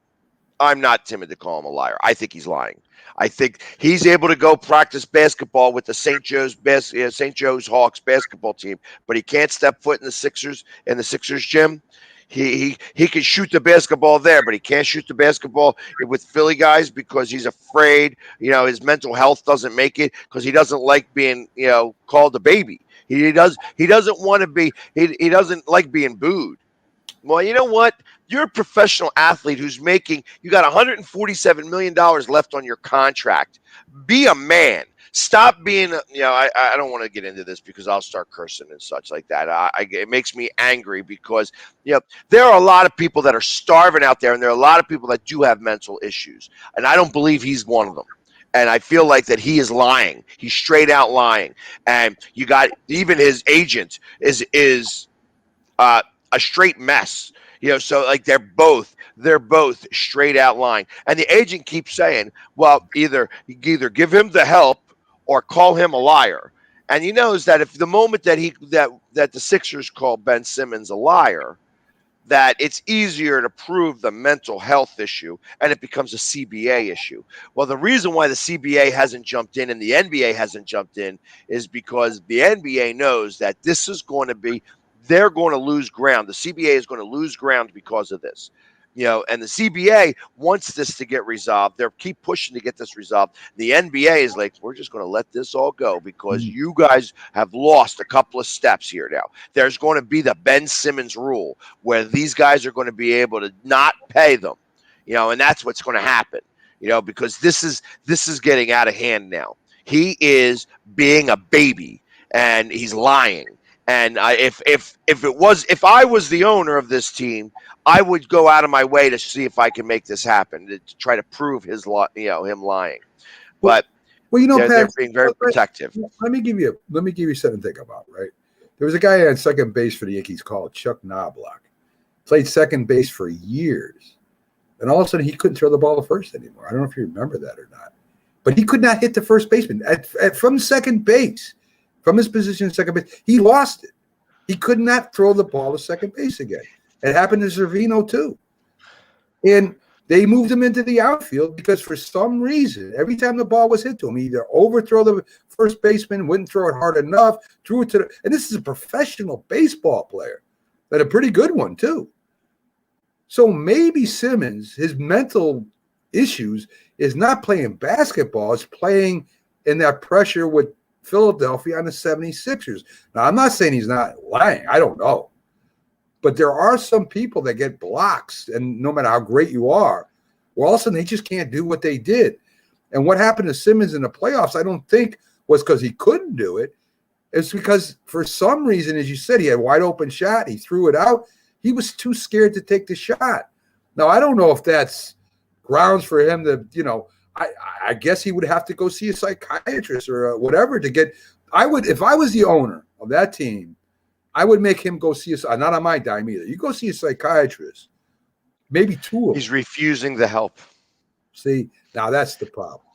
P: timid to call him a liar. I think he's lying. I think he's able to go practice basketball with the St. Joe's Hawks basketball team, but he can't step foot in the Sixers gym. He can shoot the basketball there, but he can't shoot the basketball with Philly guys because he's afraid. His mental health doesn't make it because he doesn't like being called a baby. He doesn't want to be. He doesn't like being booed. Well, you know what? You're a professional athlete who's you got $147 million left on your contract. Be a man. Stop being, I don't want to get into this because I'll start cursing and such like that. It makes me angry because, there are a lot of people that are starving out there, and there are a lot of people that do have mental issues. And I don't believe he's one of them. And I feel like that he is lying. He's straight out lying. And you got even his agent is a straight mess. So like they're both straight out lying. And the agent keeps saying, well, either give him the help or call him a liar. And he knows that if the moment that that the Sixers call Ben Simmons a liar, that it's easier to prove the mental health issue and it becomes a CBA issue. Well, the reason why the CBA hasn't jumped in and the NBA hasn't jumped in is because the NBA knows that this is going to be, they're going to lose ground. The CBA is going to lose ground because of this. And the CBA wants this to get resolved. They'll keep pushing to get this resolved. The NBA is like, we're just going to let this all go because you guys have lost a couple of steps here now. There's going to be the Ben Simmons rule where these guys are going to be able to not pay them, and that's what's going to happen, because this is getting out of hand now. He is being a baby and he's lying. And if I was the owner of this team, I would go out of my way to see if I can make this happen to try to prove him lying. But they're being very protective.
A: Let me give you something to think about. Right, there was a guy on second base for the Yankees called Chuck Knobloch. Played second base for years, and all of a sudden he couldn't throw the ball to first anymore. I don't know if you remember that or not, but he could not hit the first baseman from second base. From his position in second base, he lost it. He could not throw the ball to second base again. It happened to Servino too. And they moved him into the outfield because for some reason, every time the ball was hit to him, he either overthrow the first baseman, wouldn't throw it hard enough, threw it to and this is a professional baseball player, but a pretty good one too. So maybe Simmons, his mental issues is not playing basketball, it's playing in that pressure with Philadelphia on the 76ers. Now, I'm not saying he's not lying. I don't know. But there are some people that get blocks, and no matter how great you are, well, all of a sudden they just can't do what they did. And what happened to Simmons in the playoffs, I don't think was because he couldn't do it. It's because for some reason, as you said, he had a wide open shot. He threw it out. He was too scared to take the shot. Now, I don't know if that's grounds for him to, I guess he would have to go see a psychiatrist or whatever to get. If I was the owner of that team, I would make him go see not on my dime either. You go see a psychiatrist, maybe two of them.
P: He's refusing the help.
A: See, now that's the problem.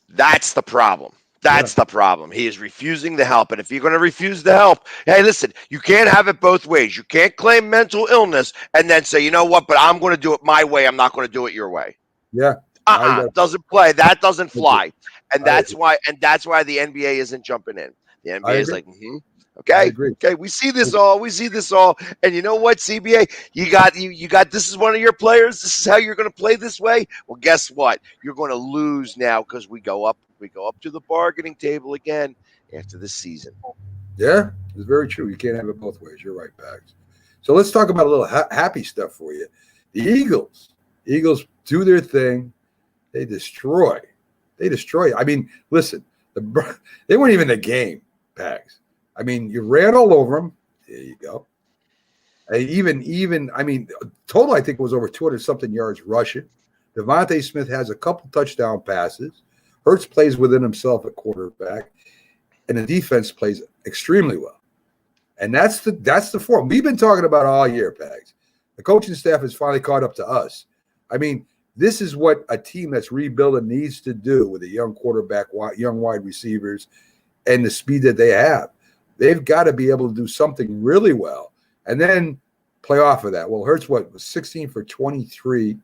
P: That's the problem. That's the problem. He is refusing the help. And if you're going to refuse the help, hey, listen, you can't have it both ways. You can't claim mental illness and then say, you know what, but I'm going to do it my way. I'm not going to do it your way.
A: Yeah.
P: Doesn't play. That doesn't fly. And that's why the NBA isn't jumping in. The NBA is like, okay, okay, we see this all. And you know what, CBA? You got this is one of your players. This is how you're going to play this way. Well, guess what? You're going to lose now because we go up to the bargaining table again after the season.
A: Yeah, it's very true. You can't have it both ways. You're right, Pags. So let's talk about a little happy stuff for you. The Eagles do their thing. They destroy. I mean, listen, they weren't even in the game, Pags. I mean, you ran all over them. There you go. I mean, total, I think, was over 200-something yards rushing. Devontae Smith has a couple touchdown passes. Hurts plays within himself at quarterback. And the defense plays extremely well. And that's the form. We've been talking about all year, Pags. The coaching staff has finally caught up to us. I mean, this is what a team that's rebuilding needs to do with a young quarterback, young wide receivers, and the speed that they have. They've got to be able to do something really well and then play off of that. Well, Hurts, was 16 for 23.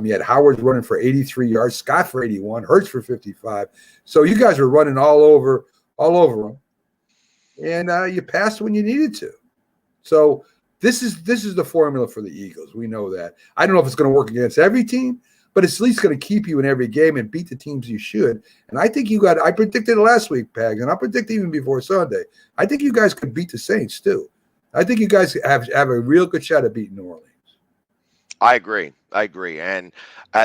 A: You had Howard running for 83 yards, Scott for 81, Hurts for 55. So you guys were running all over them, and you passed when you needed to. So this is the formula for the Eagles. We know that. I don't know if it's going to work against every team, but it's at least going to keep you in every game and beat the teams you should. And I think I predicted it last week, Pags, and I predicted even before Sunday. I think you guys could beat the Saints too. I think you guys have a real good shot at beating New Orleans.
P: I agree. And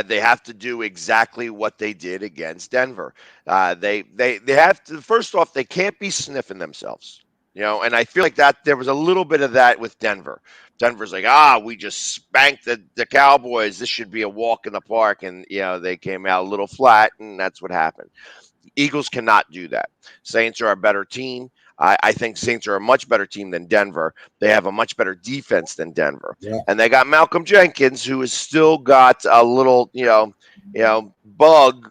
P: they have to do exactly what they did against Denver. They have to, first off, they can't be sniffing themselves, and I feel like that there was a little bit of that with Denver. Denver's like, we just spanked the Cowboys. This should be a walk in the park. And, they came out a little flat, and that's what happened. Eagles cannot do that. Saints are a better team. I think Saints are a much better team than Denver. They have a much better defense than Denver. Yeah. And they got Malcolm Jenkins, who has still got a little, bug,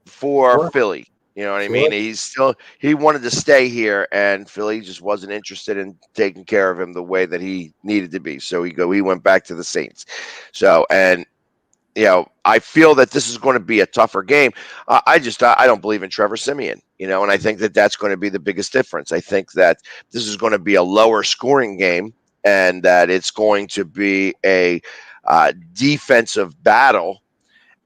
P: for Philly. You know what I mean? He wanted to stay here, and Philly just wasn't interested in taking care of him the way that he needed to be. So he went back to the Saints. So, and I feel that this is going to be a tougher game. I don't believe in Trevor Siemian, and I think that that's going to be the biggest difference. I think that this is going to be a lower scoring game, and that it's going to be a defensive battle.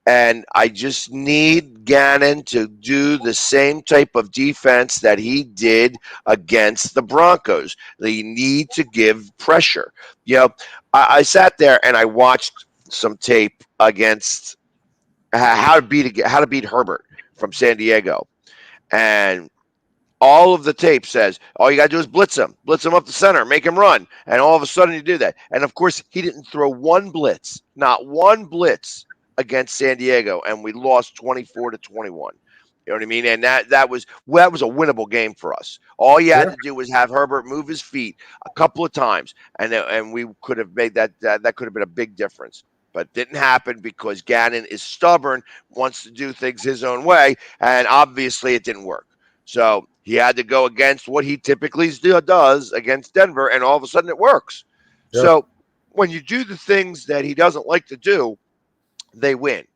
P: And I just need Gannon to do the same type of defense that he did against the Broncos. They need to give pressure. I sat there and I watched some tape against how to beat Herbert from San Diego, and all of the tape says all you got to do is blitz him up the center, make him run, and all of a sudden you do that. And of course, he didn't throw not one blitz against San Diego, and we lost 24-21. You know what I mean? And that was a winnable game for us. All you had to do was have Herbert move his feet a couple of times, and we could have made that could have been a big difference. But didn't happen because Gannon is stubborn, wants to do things his own way, and obviously it didn't work. So he had to go against what he typically does against Denver, and all of a sudden it works. Yeah. So when you do the things that he doesn't like to do, they win.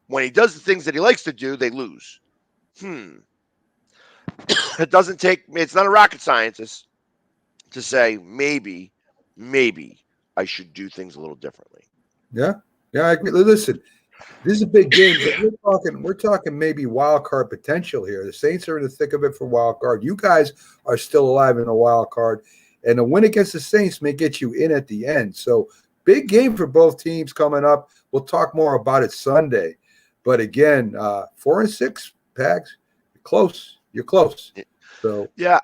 P: When he does the things that he likes to do, they lose. It's not a rocket scientist to say maybe I should do things a little differently.
A: Yeah. I agree. Listen, this is a big game, but we're talking maybe wild card potential here. The Saints are in the thick of it for wild card. You guys are still alive in the wild card, and a win against the Saints may get you in at the end. So big game for both teams coming up. We'll talk more about it Sunday. But again, 4-6, Pags, you're close. So
P: yeah,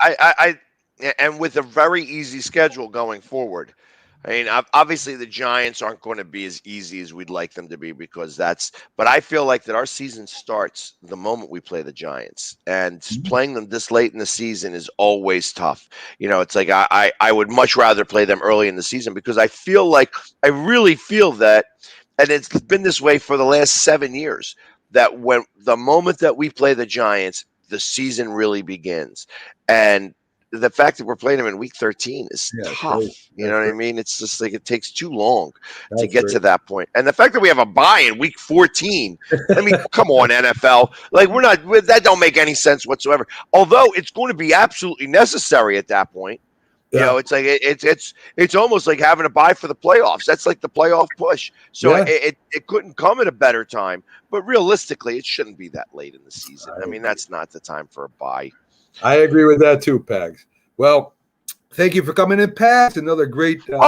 P: and with a very easy schedule going forward. I mean, obviously the Giants aren't going to be as easy as we'd like them to be because but I feel like that our season starts the moment we play the Giants, and playing them this late in the season is always tough. It's like I would much rather play them early in the season because I really feel that, and it's been this way for the last 7 years, that when the moment that we play the Giants, the season really begins. And the fact that we're playing them in week 13 is tough. You know what I mean? It's just like it takes too long to get to that point. And the fact that we have a bye in week 14, I mean, come on, NFL. Like, that don't make any sense whatsoever. Although it's going to be absolutely necessary at that point. It's like it's almost like having a bye for the playoffs. That's like the playoff push. So it couldn't come at a better time. But realistically, it shouldn't be that late in the season. I mean, that's not the time for a bye.
A: I agree with that too, Pags. Well, thank you for coming in, Pags. Another great.
P: Whoa!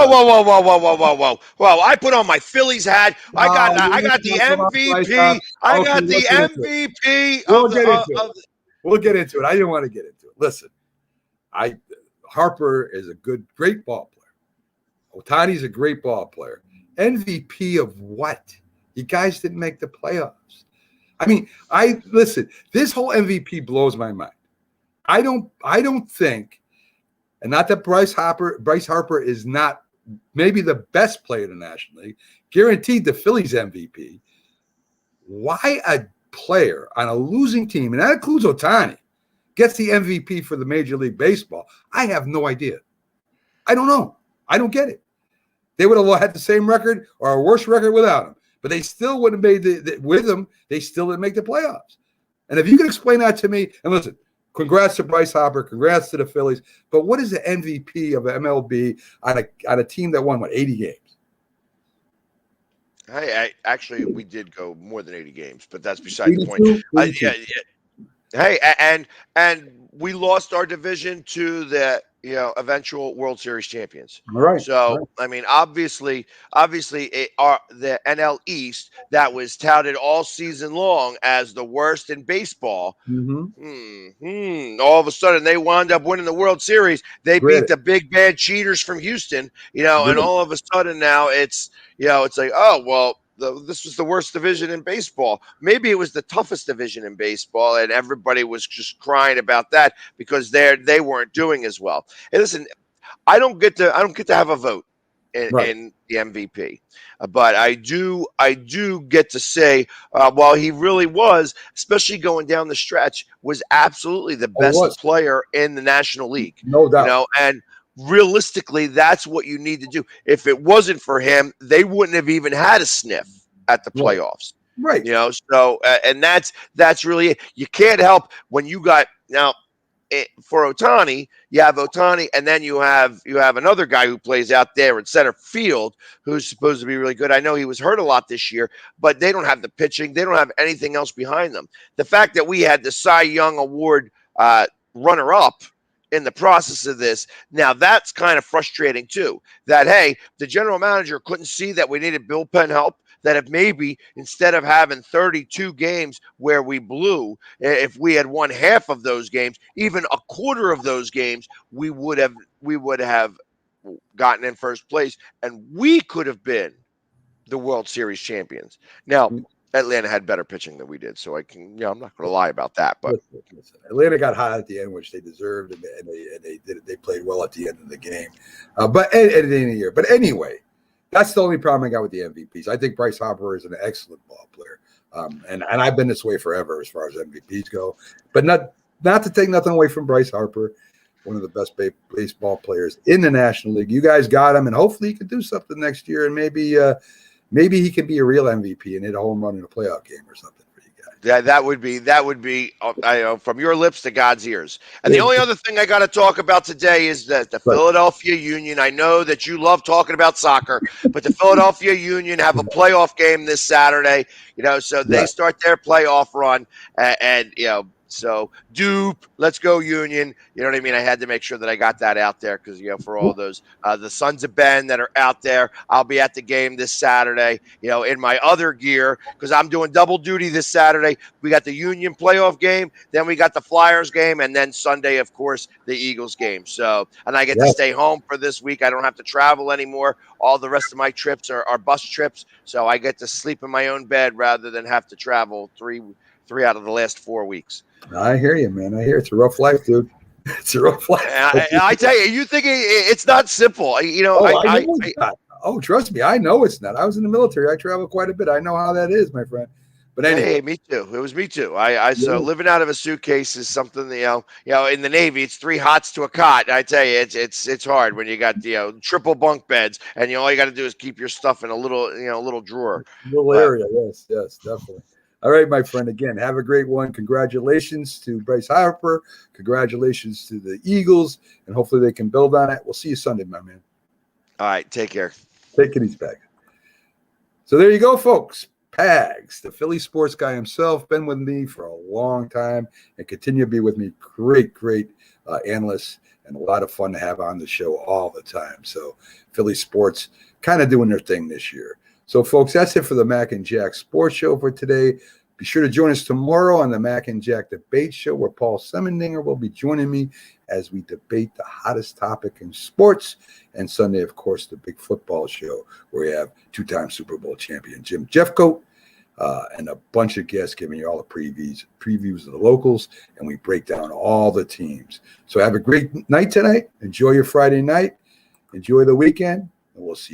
P: I put on my Phillies hat. I got the MVP. I got the MVP.
A: We'll get into it. I didn't want to get into it. Listen, Harper is a great ball player. Ohtani's a great ball player. MVP of what? You guys didn't make the playoffs. I mean, listen. This whole MVP blows my mind. I don't think, and not that Bryce Harper is not maybe the best player in the National League, guaranteed the Phillies MVP. Why a player on a losing team, and that includes Ohtani, gets the MVP for the Major League Baseball? I have no idea. I don't know. I don't get it. They would have had the same record or a worse record without him, but they still would have made with him. They still didn't make the playoffs. And if you can explain that to me, and listen. Congrats to Bryce Harper. Congrats to the Phillies. But what is the MVP of MLB on a team that won, 80 games?
P: Actually, we did go more than 80 games, but that's beside the point. Hey, and we lost our division to the eventual World Series champions.
A: All right.
P: So I mean, obviously, the NL East that was touted all season long as the worst in baseball. All of a sudden, they wound up winning the World Series. They beat the big bad cheaters from Houston. And all of a sudden now it's like, oh well. This was the worst division in baseball. Maybe it was the toughest division in baseball, and everybody was just crying about that because they weren't doing as well. And listen, I don't get to have a vote in the MVP, but I do get to say, while he really was, especially going down the stretch, was absolutely the best player in the National League.
A: No doubt.
P: And realistically, that's what you need to do. If it wasn't for him, they wouldn't have even had a sniff at the playoffs.
A: Right.
P: So and that's really it. You can't help when you got for Ohtani, you have Ohtani, and then you have another guy who plays out there in center field who's supposed to be really good. I know he was hurt a lot this year, but they don't have the pitching. They don't have anything else behind them. The fact that we had the Cy Young Award runner-up in the process of this, now that's kind of frustrating too, that hey, the general manager couldn't see that we needed bullpen help, that if maybe instead of having 32 games where we blew, if we had won half of those games, even a quarter of those games, we would have gotten in first place, and we could have been the World Series champions. Now Atlanta had better pitching than we did, so I'm not going to lie about that. But
A: listen, Atlanta got hot at the end, which they deserved, and they did it. They played well at the end of the game, but at the end of the year. But anyway, that's the only problem I got with the MVPs. I think Bryce Harper is an excellent ball player, and I've been this way forever as far as MVPs go. But not to take nothing away from Bryce Harper, one of the best baseball players in the National League. You guys got him, and hopefully he can do something next year, and maybe he can be a real MVP and hit a home run in a playoff game or something for you guys.
P: Yeah, that would be from your lips to God's ears. And the only other thing I got to talk about today is that the Philadelphia Union. I know that you love talking about soccer, but the Philadelphia Union have a playoff game this Saturday. So they start their playoff run, and So dupe, let's go Union. You know what I mean? I had to make sure that I got that out there because, for all those, the Sons of Ben that are out there, I'll be at the game this Saturday, in my other gear because I'm doing double duty this Saturday. We got the Union playoff game, then we got the Flyers game, and then Sunday, of course, the Eagles game. So, and I get to stay home for this week. I don't have to travel anymore. All the rest of my trips are bus trips. So I get to sleep in my own bed rather than have to travel three out of the last 4 weeks.
A: I hear you, man. I hear it's a rough life, dude. It's a rough life.
P: I tell you think it's not simple.
A: Oh, trust me, I know it's not. I was in the military. I travel quite a bit. I know how that is, my friend. But anyway,
P: hey, me too. It was me too. So living out of a suitcase is something that, in the Navy, it's 3 hots to a cot. I tell you, it's hard when you got triple bunk beds, and all you got to do is keep your stuff in a little drawer.
A: Little area, yes, definitely. All right, my friend. Again, have a great one. Congratulations to Bryce Harper. Congratulations to the Eagles, and hopefully they can build on it. We'll see you Sunday, my man.
P: All right, take care.
A: Take it easy, Pags. So there you go, folks. Pags, the Philly sports guy himself, been with me for a long time and continue to be with me. Great analyst and a lot of fun to have on the show all the time. So Philly sports kind of doing their thing this year. So, folks, that's it for the Mac and Jack Sports Show for today. Be sure to join us tomorrow on the Mac and Jack Debate Show, where Paul Semendinger will be joining me as we debate the hottest topic in sports. And Sunday, of course, the big football show, where we have 2-time Super Bowl champion Jim Jeffcoat and a bunch of guests giving you all the previews of the locals, and we break down all the teams. So have a great night tonight. Enjoy your Friday night. Enjoy the weekend, and we'll see you